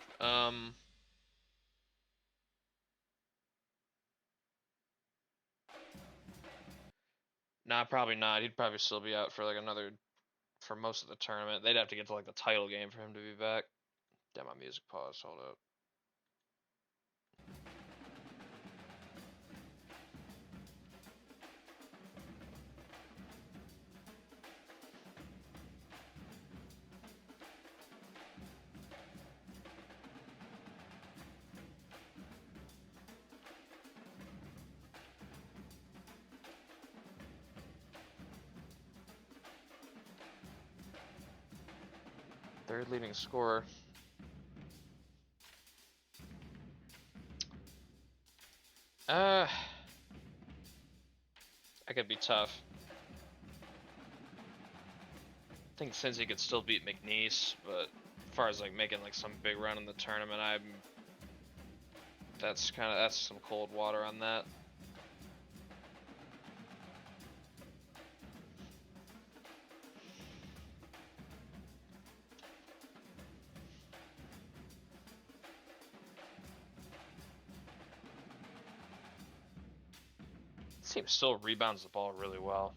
Nah, probably not. He'd probably still be out for like for most of the tournament. They'd have to get to like the title game for him to be back. Damn, my music paused. Hold up. Third leading scorer. That could be tough. I think Cincy could still beat McNeese, but as far as like making like some big run in the tournament, that's some cold water on that. This team still rebounds the ball really well.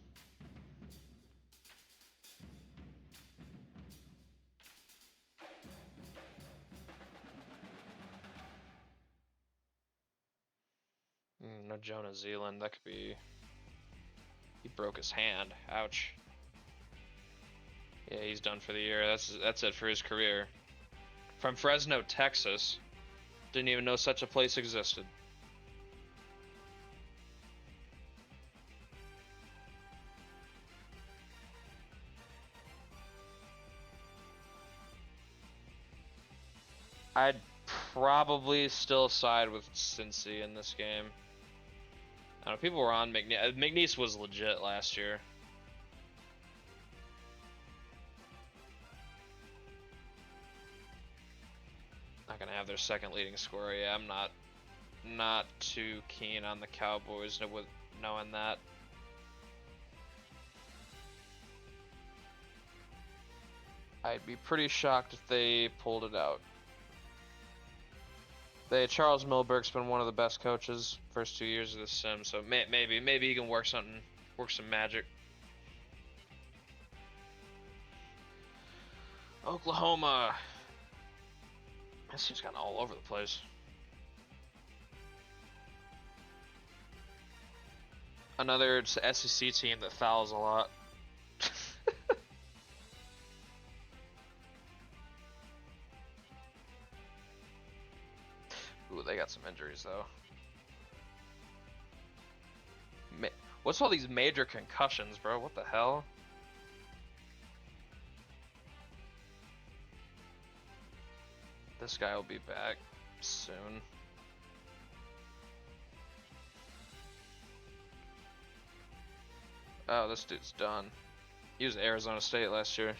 No Jonah Zealand. That could be. He broke his hand. Ouch. Yeah, he's done for the year. That's it for his career. From Fresno, Texas. Didn't even know such a place existed. I'd probably still side with Cincy in this game. I don't know, people were on McNeese. McNeese was legit last year. Not gonna have their second leading scorer. Yeah, I'm not too keen on the Cowboys with knowing that. I'd be pretty shocked if they pulled it out. Charles Milberg's been one of the best coaches first 2 years of this sim, so maybe he can work some magic. Oklahoma. This team's gotten all over the place. Another SEC team that fouls a lot. Ooh, they got some injuries though. What's all these major concussions, bro? What the hell? This guy will be back soon. Oh, this dude's done. He was at Arizona State last year.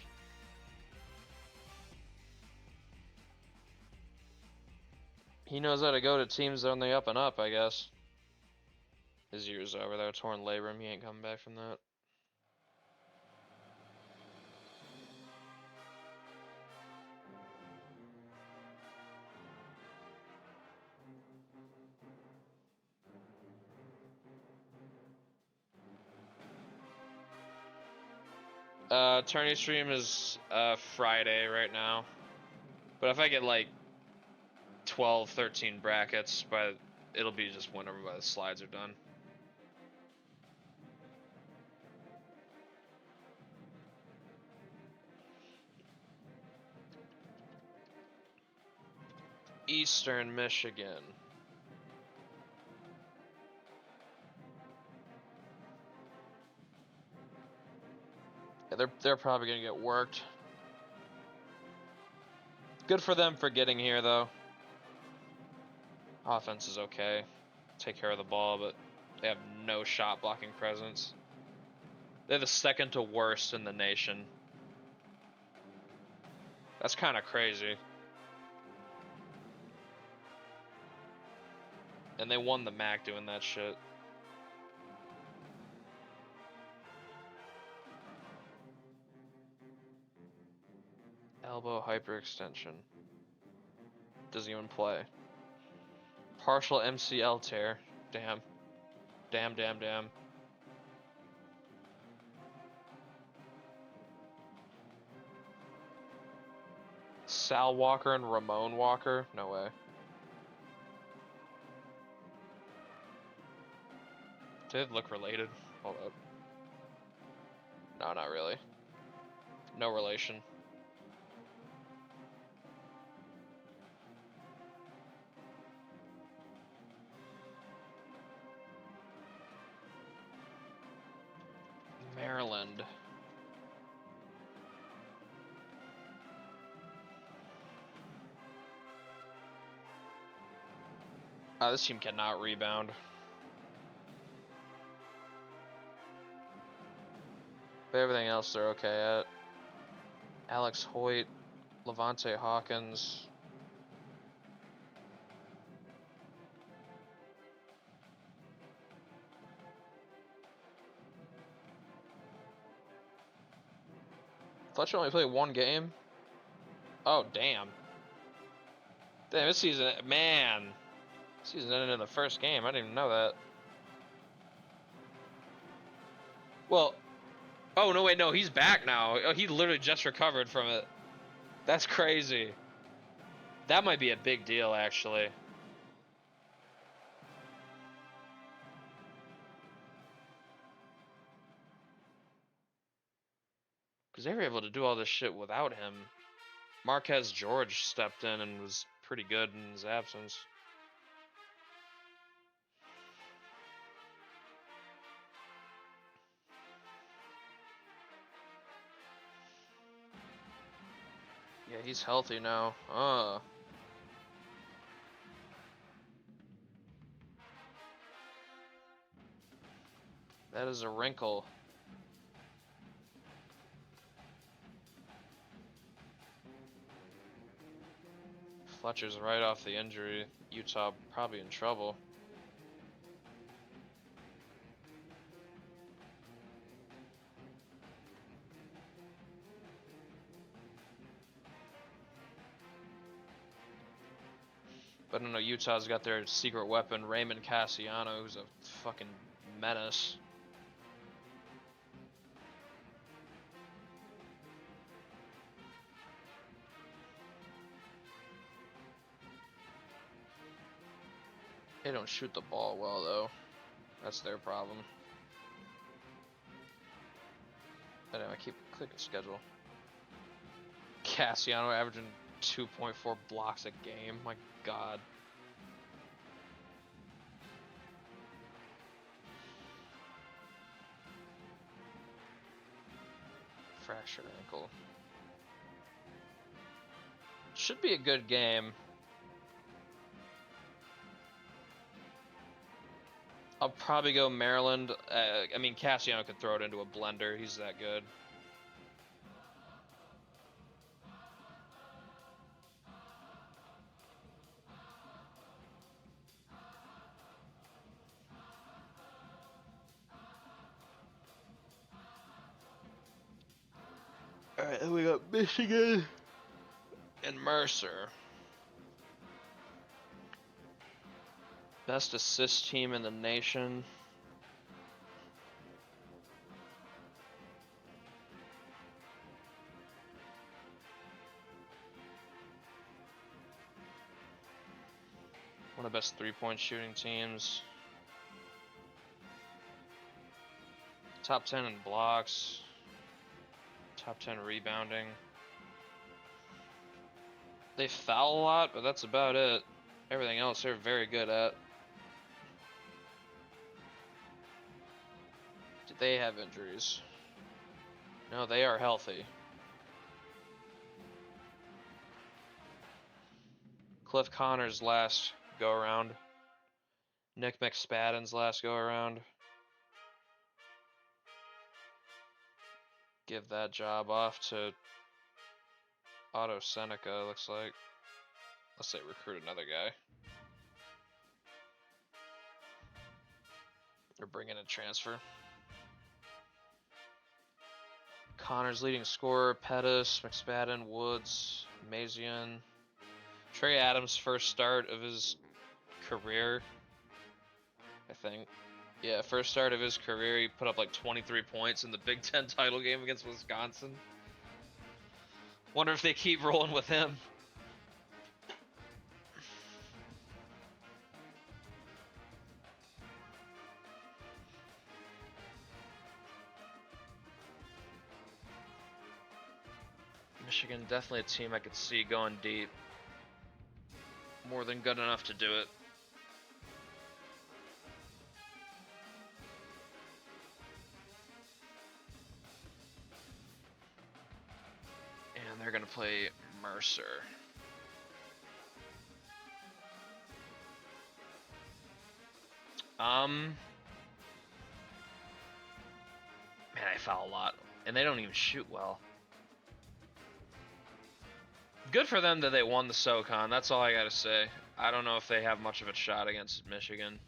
He knows how to go to teams on the up and up, I guess. His year's over though. Torn labrum. He ain't coming back from that. Tourney stream is Friday right now. But if I get like 12, 13 brackets, it'll be just whenever the slides are done. Eastern Michigan. Yeah, they're probably gonna get worked. Good for them for getting here though. Offense is okay. Take care of the ball, but they have no shot blocking presence. They're the second to worst in the nation. That's kind of crazy. And they won the MAC doing that shit. Elbow hyperextension. Doesn't even play. Partial MCL tear. Damn. Damn, damn, damn. Sal Walker and Ramon Walker? No way. Do they look related? Hold up. No, not really. No relation. Maryland. This team cannot rebound. But everything else they're okay at. Alex Hoyt, Levante Hawkins. Fletcher only played one game? Oh, damn. Damn, this season, man. Season ended in the first game. I didn't even know that. Well, oh, no, wait, no, he's back now. Oh, he literally just recovered from it. That's crazy. That might be a big deal, actually. Because they were able to do all this shit without him. Marquez George stepped in and was pretty good in his absence. Yeah, he's healthy now. That is a wrinkle. Fletcher's right off the injury. Utah probably in trouble. But I don't know, Utah's got their secret weapon, Raymond Cassiano, who's a fucking menace. They don't shoot the ball well, though. That's their problem. Anyway, I keep clicking schedule. Cassiano averaging 2.4 blocks a game. My God. fractured ankle. Should be a good game. I'll probably go Maryland. I mean, Cassiano could throw it into a blender. He's that good. Alright, then we got Michigan and Mercer. Best assist team in the nation. One of the best three-point shooting teams. Top 10 in blocks. Top 10 rebounding. They foul a lot, but that's about it. Everything else they're very good at. Did they have injuries? No, they are healthy. Cliff Connor's last go-around. Nick McSpadden's last go-around. Give that job off to Otto Seneca, looks like. Let's say recruit another guy. Or bring in a transfer. Connor's leading scorer, Pettis, McSpadden, Woods, Mazian. Trey Adams' first start of his career, I think. Yeah, first start of his career, he put up like 23 points in the Big Ten title game against Wisconsin. Wonder if they keep rolling with him. Michigan, definitely a team I could see going deep. More than good enough to do it. And they're gonna play Mercer. Man, I foul a lot. And they don't even shoot well. Good for them that they won the SoCon. That's all I gotta say. I don't know if they have much of a shot against Michigan.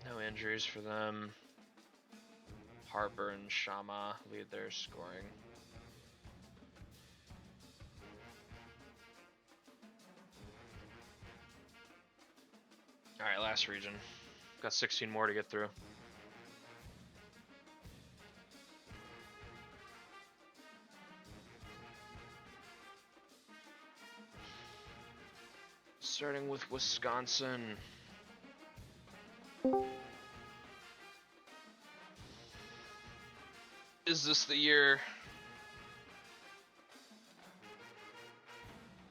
No injuries for them. Harper and Shama lead their scoring. Alright, last region. Got 16 more to get through. Starting with Wisconsin. Is this the year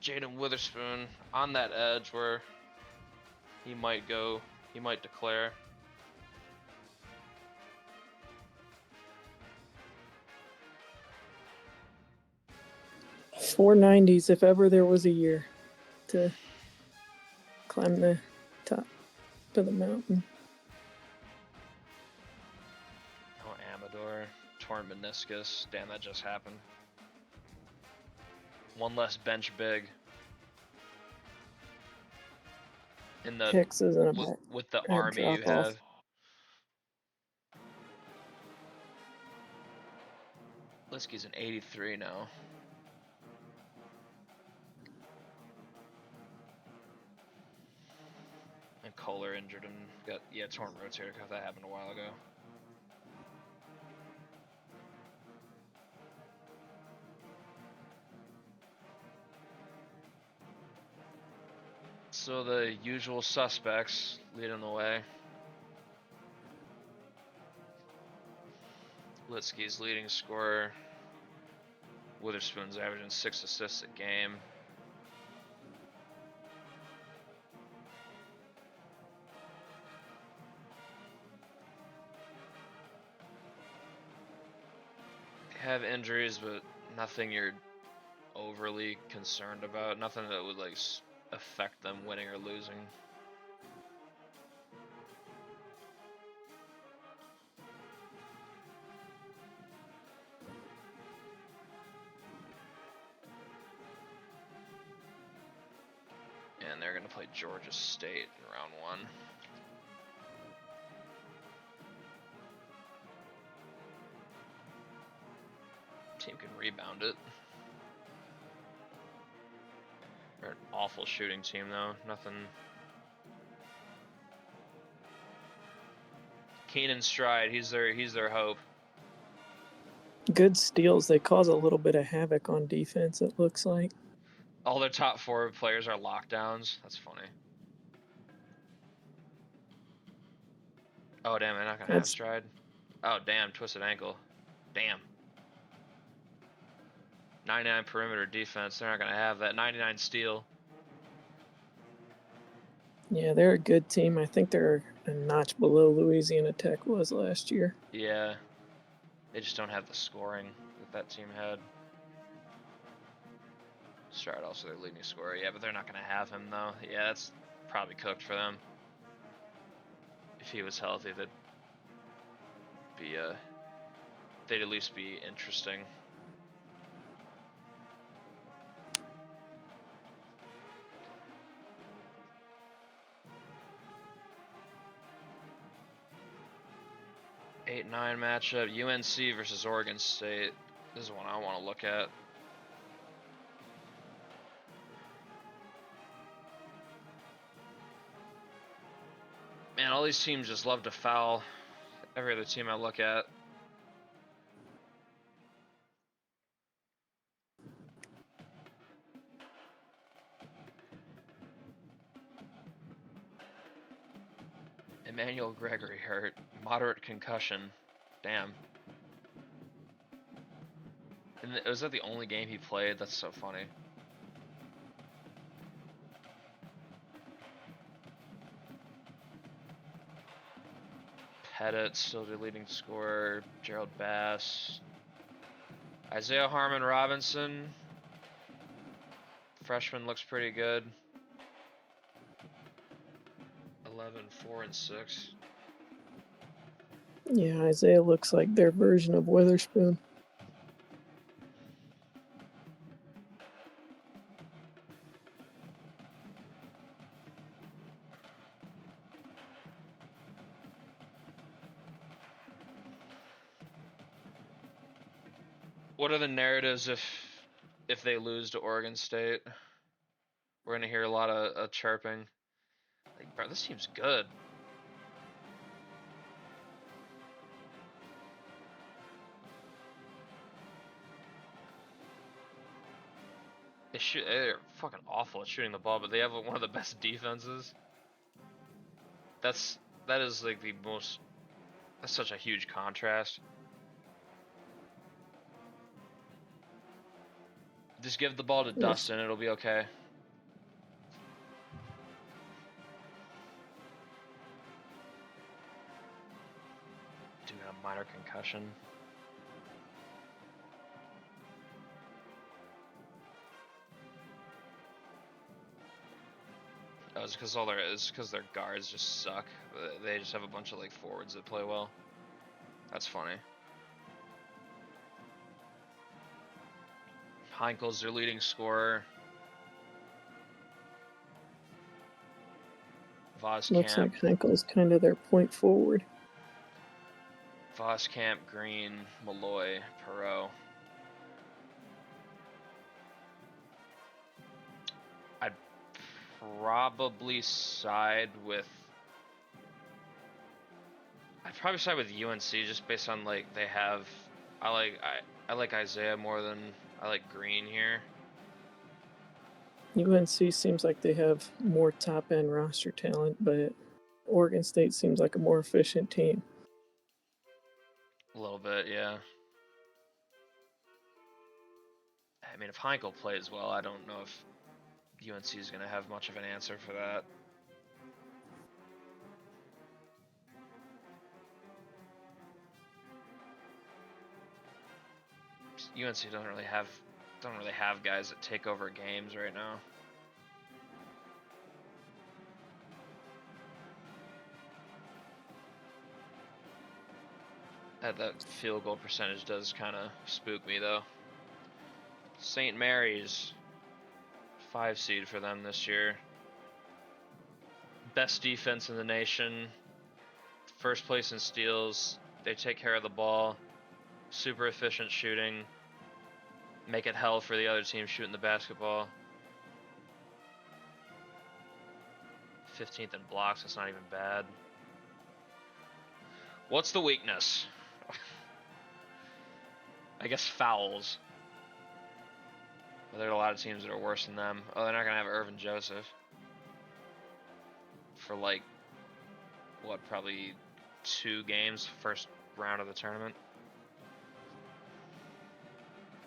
Jaden Witherspoon on that edge where he might go, he might declare? .490s if ever there was a year to climb the top of the mountain. Oh, Amador, torn meniscus. Damn, that just happened. One less bench big. In the Hicks isn't a with the army you have. Linsky's an 83 now. And Kohler injured him. Got torn rotator cuff. That happened a while ago. So the usual suspects leading the way. Litsky's leading scorer. Witherspoon's averaging 6 assists a game. Have injuries, but nothing you're overly concerned about. Nothing that would like affect them winning or losing. And they're gonna play Georgia State in round 1. Team can rebound it. They're an awful shooting team though. Nothing. Keenan Stride, he's their hope. Good steals. They cause a little bit of havoc on defense, it looks like. All their top 4 players are lockdowns. That's funny. Oh damn, they're not gonna have Stride. Oh damn, twisted ankle. Damn. 99 perimeter defense. They're not gonna have that. 99 steal. Yeah, they're a good team. I think they're a notch below Louisiana Tech was last year. Yeah. They just don't have the scoring that team had. Stride also their leading scorer. Yeah, but they're not gonna have him though. Yeah, that's probably cooked for them. If he was healthy, they'd at least be interesting. Eight, 9 matchup. UNC versus Oregon State. This is one I want to look at. Man, all these teams just love to foul every other team I look at. Emmanuel Gregory hurt. Moderate concussion. Damn. And was that the only game he played? That's so funny. Pettit still the leading scorer. Gerald Bass. Isaiah Harmon Robinson. Freshman looks pretty good. 11, 4, and 6. Yeah, Isaiah looks like their version of Witherspoon. What are the narratives if they lose to Oregon State? We're gonna hear a lot of chirping. Like, bro, this team's good. They're fucking awful at shooting the ball, but they have one of the best defenses. That is like the most. That's such a huge contrast. Just give the ball to Dustin, it'll be okay. Doing a minor concussion. Oh, it's because their guards just suck. They just have a bunch of like forwards that play well. That's funny. Heinkel's their leading scorer. Voskamp. Looks like Heinkel's kind of their point forward. Voskamp, Green, Malloy, Perot. I'd probably side with. I'd probably side with UNC just based on like they have. I like Isaiah more than I like Green here. UNC seems like they have more top-end roster talent, but Oregon State seems like a more efficient team. A little bit, yeah. I mean, if Heinkel plays well, I don't know if UNC is going to have much of an answer for that. UNC don't really have guys that take over games right now. That field goal percentage does kind of spook me though. St. Mary's, 5 seed for them this year. Best defense in the nation. First place in steals. They take care of the ball. Super efficient shooting. Make it hell for the other team shooting the basketball. 15th in blocks, that's not even bad. What's the weakness? I guess fouls. But there are a lot of teams that are worse than them. Oh, they're not going to have Irvin Joseph. For like, what, probably 2 games, first round of the tournament.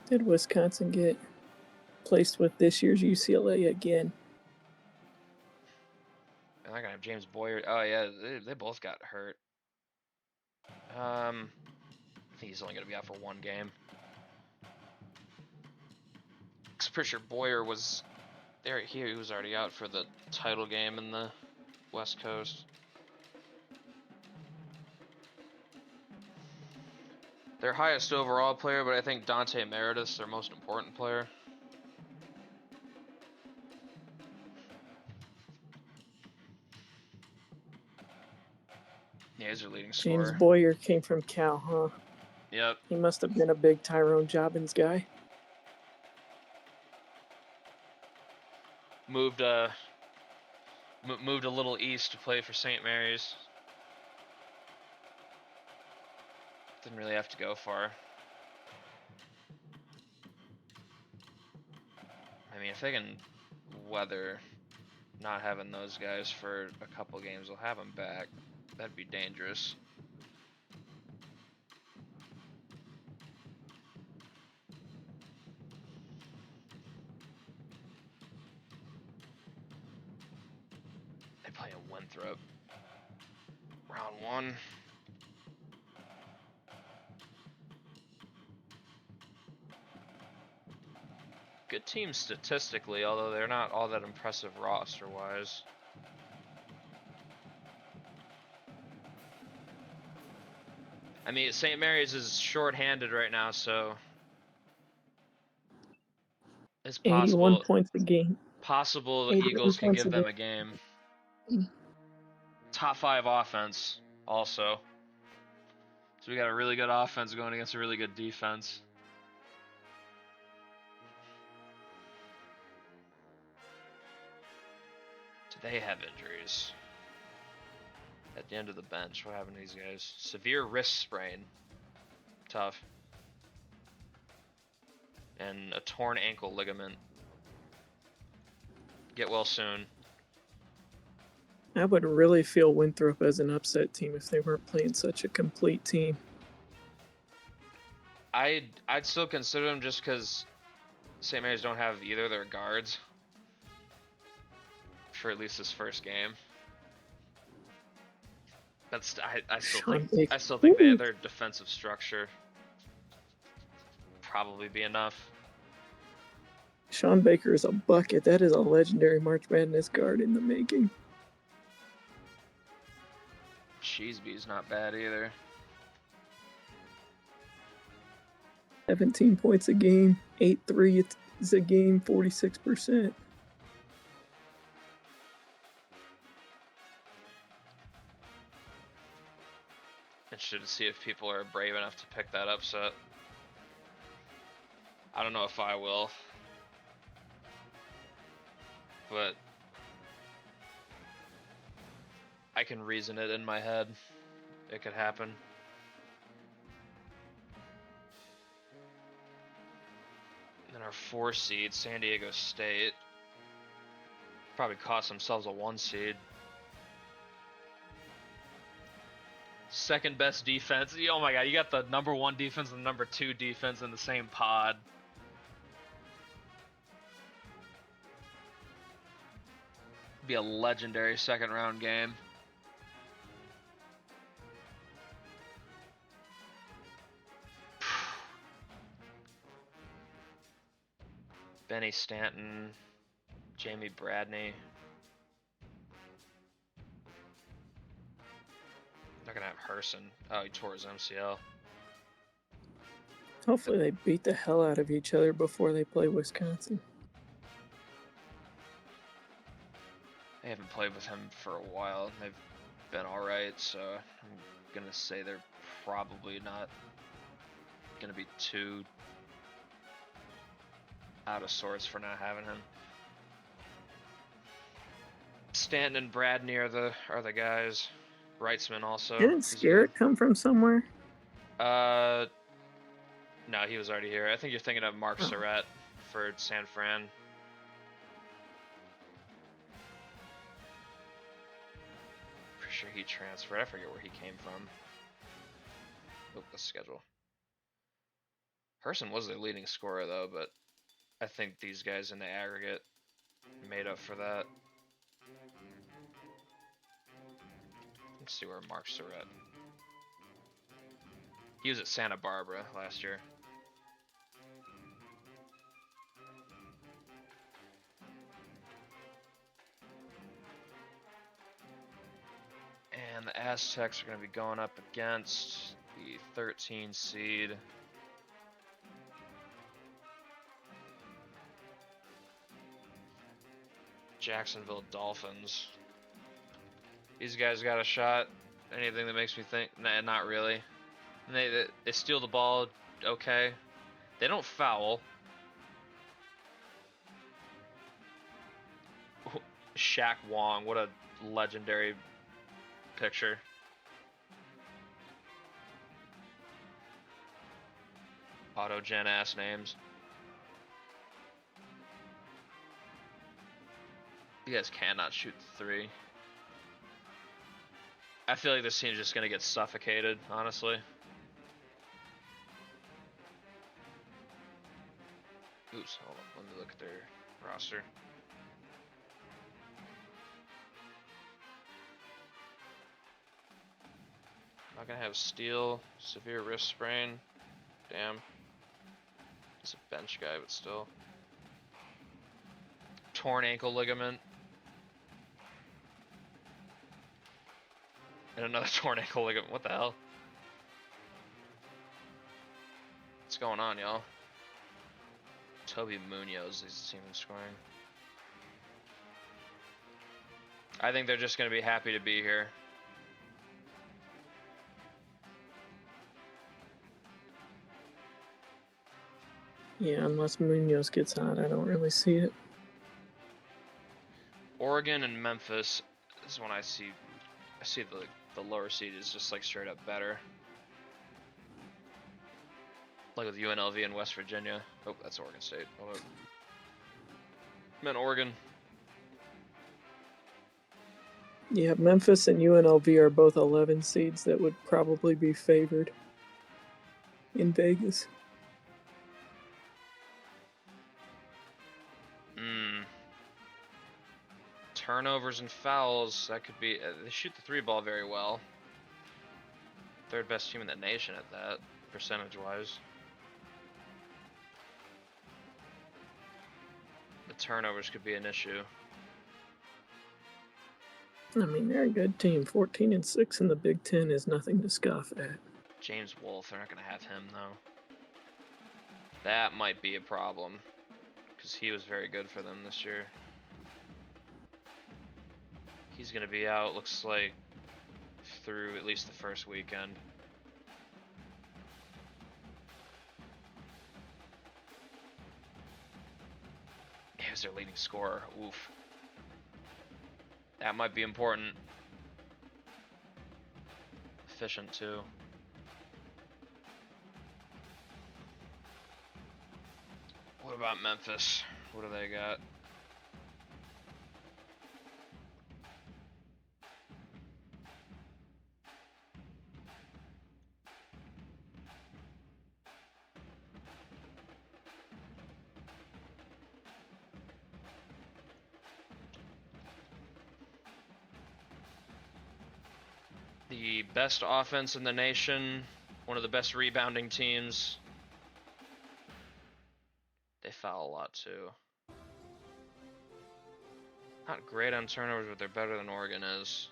Did Wisconsin get placed with this year's UCLA again? They're not going to have James Boyer. Oh, yeah, they both got hurt. I think he's only going to be out for 1 game. I'm pretty sure Boyer was there. He was already out for the title game in the West Coast. Their highest overall player, but I think Dante Meredith's their most important player. Yeah, he's their leading scorer. James Boyer came from Cal, huh? Yep. He must have been a big Tyrone Jobbins guy. Moved a little east to play for St. Mary's. Didn't really have to go far. I mean, if they can weather not having those guys for a couple games, they'll have them back. That'd be dangerous. They play a Winthrop. Round 1. Good team statistically, although they're not all that impressive roster-wise. I mean, St. Mary's is short-handed right now, so it's 81 points a game. possible the 81 Eagles can points give a them a game. Top 5 offense, also. So we got a really good offense going against a really good defense. Do they have injuries? At the end of the bench, what happened to these guys? Severe wrist sprain. Tough. And a torn ankle ligament. Get well soon. I would really feel Winthrop as an upset team if they weren't playing such a complete team. I'd still consider them just because St. Mary's don't have either of their guards for at least this first game. That's I still think their defensive structure probably be enough. Sean Baker is a bucket. That is a legendary March Madness guard in the making. Cheeseby's not bad either. 17 points a game, 8 threes a game, 46%. Interested to see if people are brave enough to pick that upset. I don't know if I will, but I can reason it in my head. It could happen. And then our 4 seed, San Diego State, probably cost themselves a 1 seed. Second best defense. Oh my god, you got the number 1 defense and the number 2 defense in the same pod. Be a legendary second round game. Benny Stanton, Jamie Bradney. They're gonna have Herson. Oh, he tore his MCL. Hopefully they beat the hell out of each other before they play Wisconsin. I haven't played with him for a while. They've been alright, so I'm gonna say they're probably not gonna be too out of sorts for not having him. Stanton and Bradney are the guys. Wrightsman also. Didn't Scarrett come from somewhere? No, he was already here. I think you're thinking of Mark Surratt for San Fran. Pretty sure he transferred. I forget where he came from. Look at the schedule. Herson was their leading scorer though, but I think these guys in the aggregate made up for that. Let's see where Mark Surratt. He was at Santa Barbara last year. And the Aztecs are going to be going up against the 13 seed. Jacksonville Dolphins. These guys got a shot. Anything that makes me think, nah, not really. And they steal the ball, okay. They don't foul. Shaq Wong, what a legendary picture. Auto-gen ass names. You guys cannot shoot the three. I feel like this team's just gonna get suffocated, honestly. Oops, hold on, let me look at their roster. Not gonna have Steele, severe wrist sprain. Damn. He's a bench guy, but still. Torn ankle ligament. And another torn ankle ligament. What the hell? What's going on, y'all? Toby Munoz is the team scoring. I think they're just going to be happy to be here. Yeah, unless Munoz gets hot, I don't really see it. Oregon and Memphis is when I see the lower seed is just like straight up better. Like with UNLV and West Virginia. Oh, that's Oregon State. Hold up. Meant Oregon. Yeah, Memphis and UNLV are both 11 seeds that would probably be favored in Vegas. Turnovers and fouls, that could be. They shoot the three ball very well. Third best team in the nation at that, percentage wise. The turnovers could be an issue. I mean, they're a good team. 14-6 in the Big Ten is nothing to scoff at. James Wolfe, they're not going to have him though. That might be a problem, because he was very good for them this year. He's going to be out, looks like, through at least the first weekend. He was their leading scorer. Oof. That might be important. Efficient, too. What about Memphis? What do they got? the best offense in the nation, one of the best rebounding teams. They foul a lot too. Not great on turnovers, but they're better than Oregon is.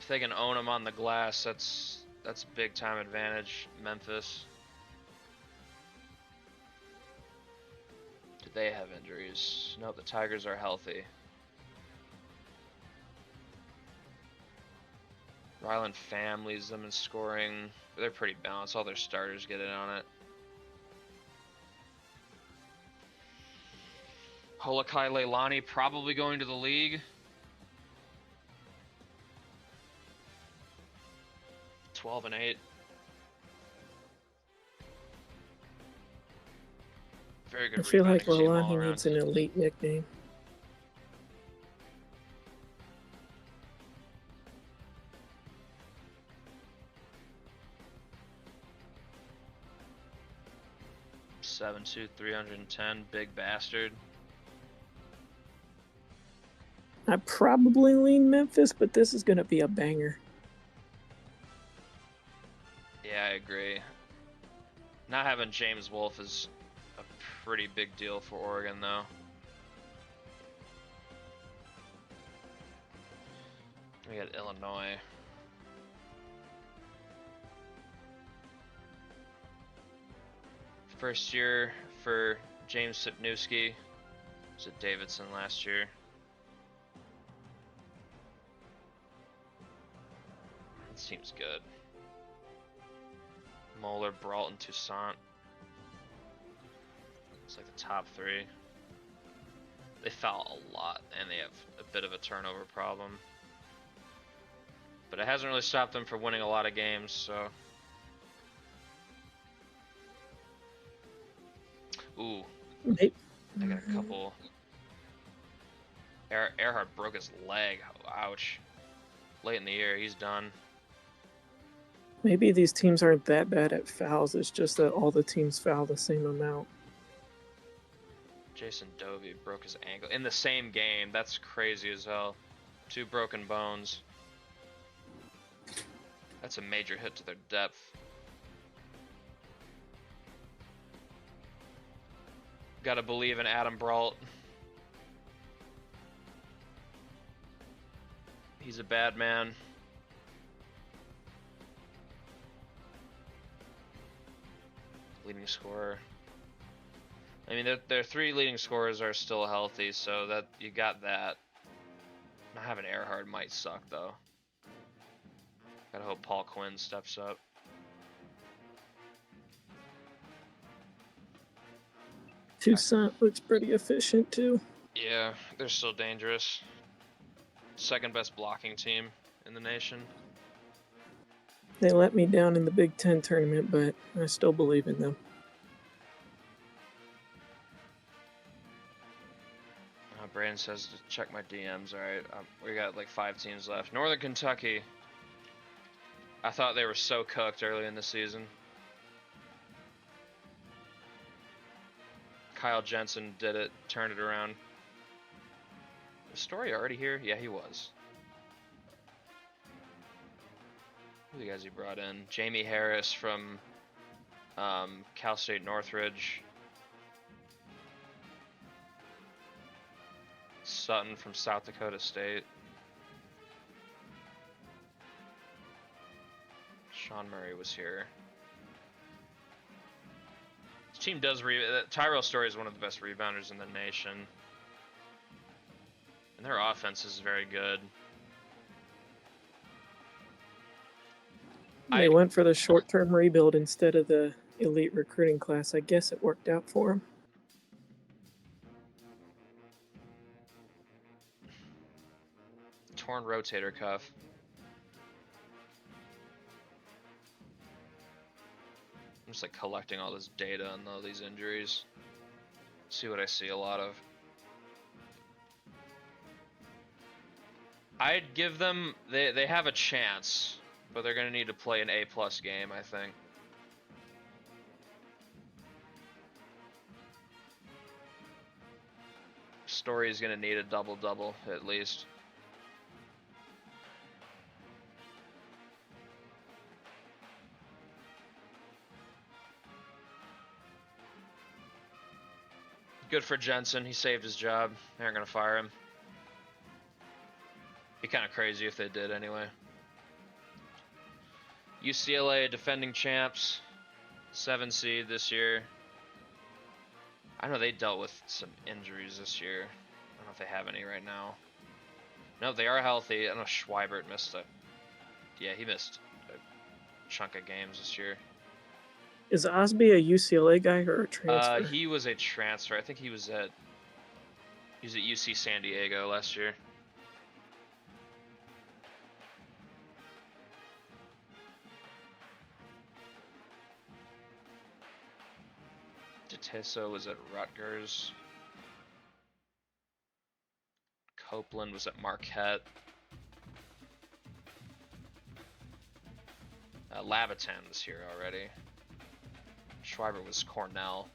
If they can own them on the glass, that's a big time advantage. Memphis. Do they have injuries? No, the Tigers are healthy. Ryland Pham leads them in scoring. They're pretty balanced. All their starters get in on it. Holakai Leilani probably going to the league. 12-8. Very good. I feel like rebounding team all Leilani around. needs an elite nickname. Seven 310, big bastard. I probably lean Memphis, but this is going to be a banger. Yeah, I agree. Not having James Wolfe is a pretty big deal for Oregon, though. We got Illinois. First year for James Sipnewski. Was at Davidson last year. It seems good. Moeller, Brault, and Toussaint. It's like the top three. They foul a lot, and they have a bit of a turnover problem. But it hasn't really stopped them from winning a lot of games, so. Ooh. They got a couple. Earhart broke his leg. Ouch. Late in the year, he's done. Maybe these teams aren't that bad at fouls. It's just that all the teams foul the same amount. Jason Dovey broke his ankle in the same game. That's crazy as hell. 2 broken bones. That's a major hit to their depth. Gotta believe in Adam Brault. He's a bad man. Leading scorer. I mean, their 3 leading scorers are still healthy, so that you got that. Not having Earhart might suck, though. Gotta hope Paul Quinn steps up. Toussaint looks pretty efficient, too. Yeah, they're still dangerous. Second best blocking team in the nation. They let me down in the Big Ten tournament, but I still believe in them. Brandon says to check my DMs. Alright, we got like 5 teams left. Northern Kentucky. I thought they were so cooked early in the season. Kyle Jensen did it, turned it around. Was Story already here? Yeah, he was. Who are the guys he brought in? Jamie Harris from Cal State Northridge. Sutton from South Dakota State. Sean Murray was here. This team does Tyrell Story is one of the best rebounders in the nation. And their offense is very good. They went for the short-term rebuild instead of the elite recruiting class. I guess it worked out for them. Torn rotator cuff. I'm just like collecting all this data on all these injuries. See what I see a lot of. I'd give them, they have a chance, but they're going to need to play an A+ game, I think. Story's gonna need a double-double at least. Good for Jensen. He saved his job. They aren't gonna fire him. Be kind of crazy if they did anyway. UCLA defending champs, 7 seed this year. I know they dealt with some injuries this year. I don't know if they have any right now. No, they are healthy. I know Schweibert missed yeah, he missed a chunk of games this year. Is Osby a UCLA guy or a transfer? He was a transfer. I think he was at UC San Diego last year. Tissa was at Rutgers. Copeland was at Marquette. Labatin was here already. Schreiber was Cornell.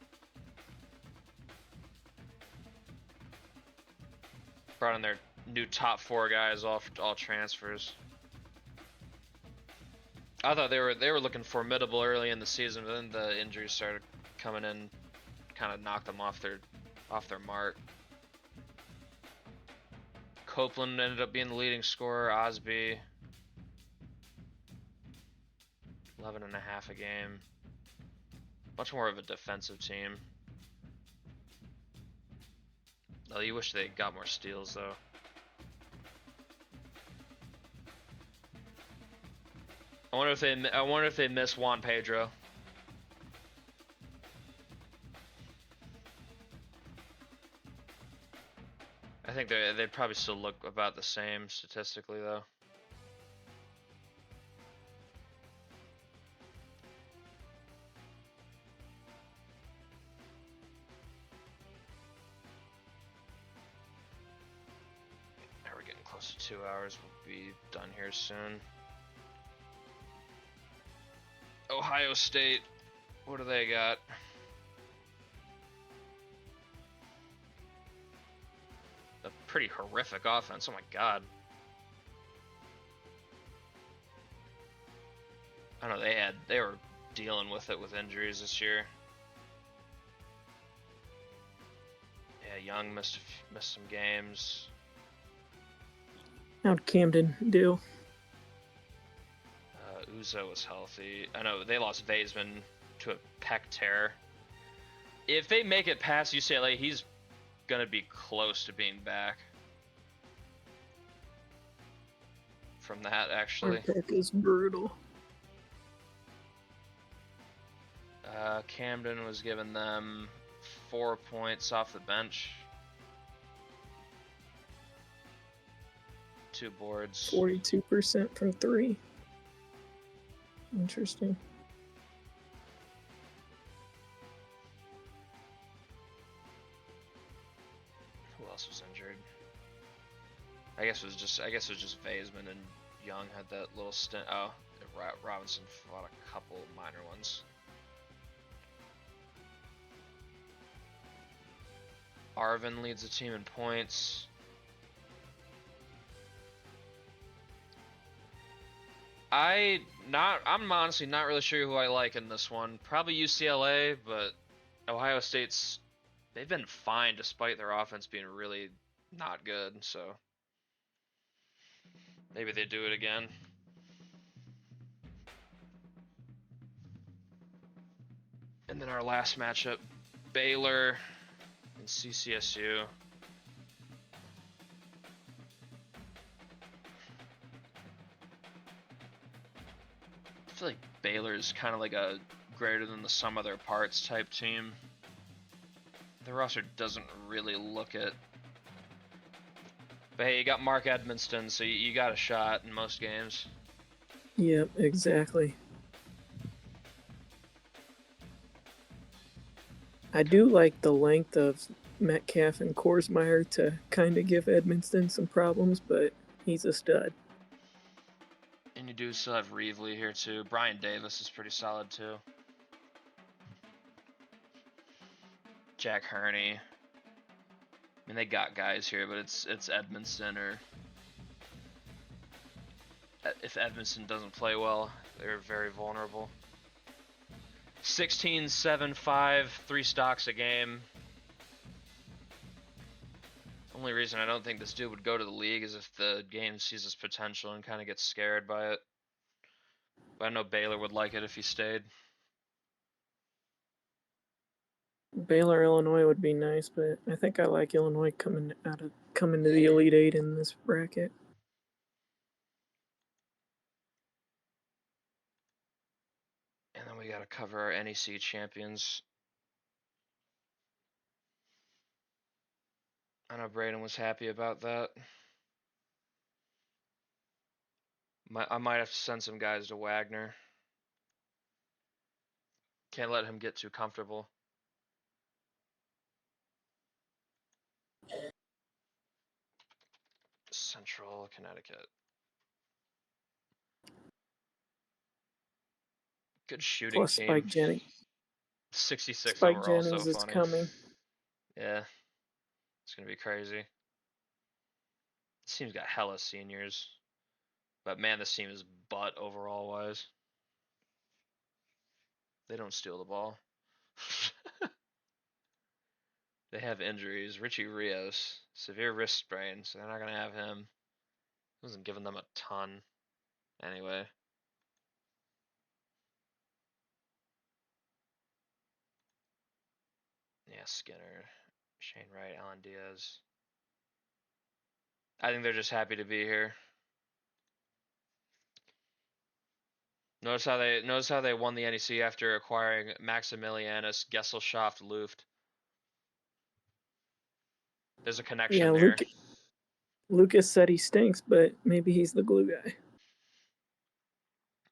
Brought in their new top 4 guys, all transfers. I thought they were looking formidable early in the season, but then the injuries started coming in, kind of knocked them off their mark. Copeland ended up being the leading scorer. Osby, 11.5 a game. Much more of a defensive team. Oh, you wish they got more steals though. I wonder if they miss Juan Pedro. I think they probably still look about the same statistically though. We're getting close to 2 hours. We'll be done here soon. Ohio State, what do they got? A pretty horrific offense. Oh my god. I know they were dealing with it with injuries this year. Yeah, Young missed some games. How'd Camden do? Uzo was healthy. I know they lost Vaisman to a pec tear. If they make it past UCLA, he's gonna be close to being back from that, actually. Our pick is brutal. Camden was giving them 4 points off the bench. 2 boards. 42% from 3. Interesting. Who else was injured? I guess it was just Vaisman and Young had that little stint. Oh, Robinson fought a couple minor ones. Arvin leads the team in points. I'm honestly not really sure who I like in this one. Probably UCLA, but Ohio State's, they've been fine despite their offense being really not good, so maybe they do it again. And then our last matchup, Baylor and CCSU. I feel like Baylor's kind of like a greater than the sum of their parts type team. The roster doesn't really look it. But hey, you got Mark Edmonston, so you got a shot in most games. Yep, exactly. I do like the length of Metcalf and Korsmeyer to kind of give Edmonston some problems, but he's a stud. And you do still have Reevely here too. Brian Davis is pretty solid too. Jack Herney. mean, they got guys here, but it's Edmondson, or if Edmondson doesn't play well, they're very vulnerable. 16, 7, 5, 3 stocks a game. Only reason I don't think this dude would go to the league is if the game sees his potential and kind of gets scared by it. But I know Baylor would like it if he stayed. Baylor, Illinois would be nice, but I think I like Illinois coming to the Elite Eight in this bracket. And then we got to cover our NEC champions. I know Braden was happy about that. I might have to send some guys to Wagner. Can't let him get too comfortable. Central Connecticut. Good shooting Plus team. Spike Jennings. 66 Spike overall, Jennings so is funny. coming. Yeah, it's gonna be crazy. This team's got hella seniors, but man, this team is butt overall wise. They don't steal the ball. They have injuries. Richie Rios, severe wrist sprain, so they're not gonna have him. Wasn't giving them a ton. Anyway. Yeah, Skinner, Shane Wright, Alan Diaz. I think they're just happy to be here. Notice how they won the NEC after acquiring Maximilianus Gesellschaft Luft. There's a connection Yeah, there. Lucas said he stinks, but maybe he's the glue guy.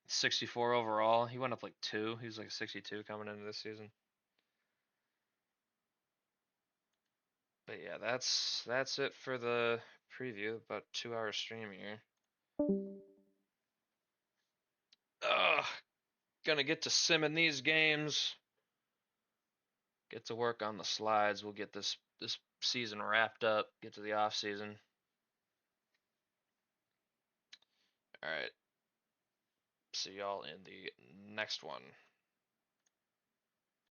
64 overall. He went up like 2. He was like 62 coming into this season. But yeah, that's it for the preview. About 2-hour stream here. Ugh, gonna get to sim in these games. Get to work on the slides. We'll get this season wrapped up. Get to the off season. All right. See y'all in the next one.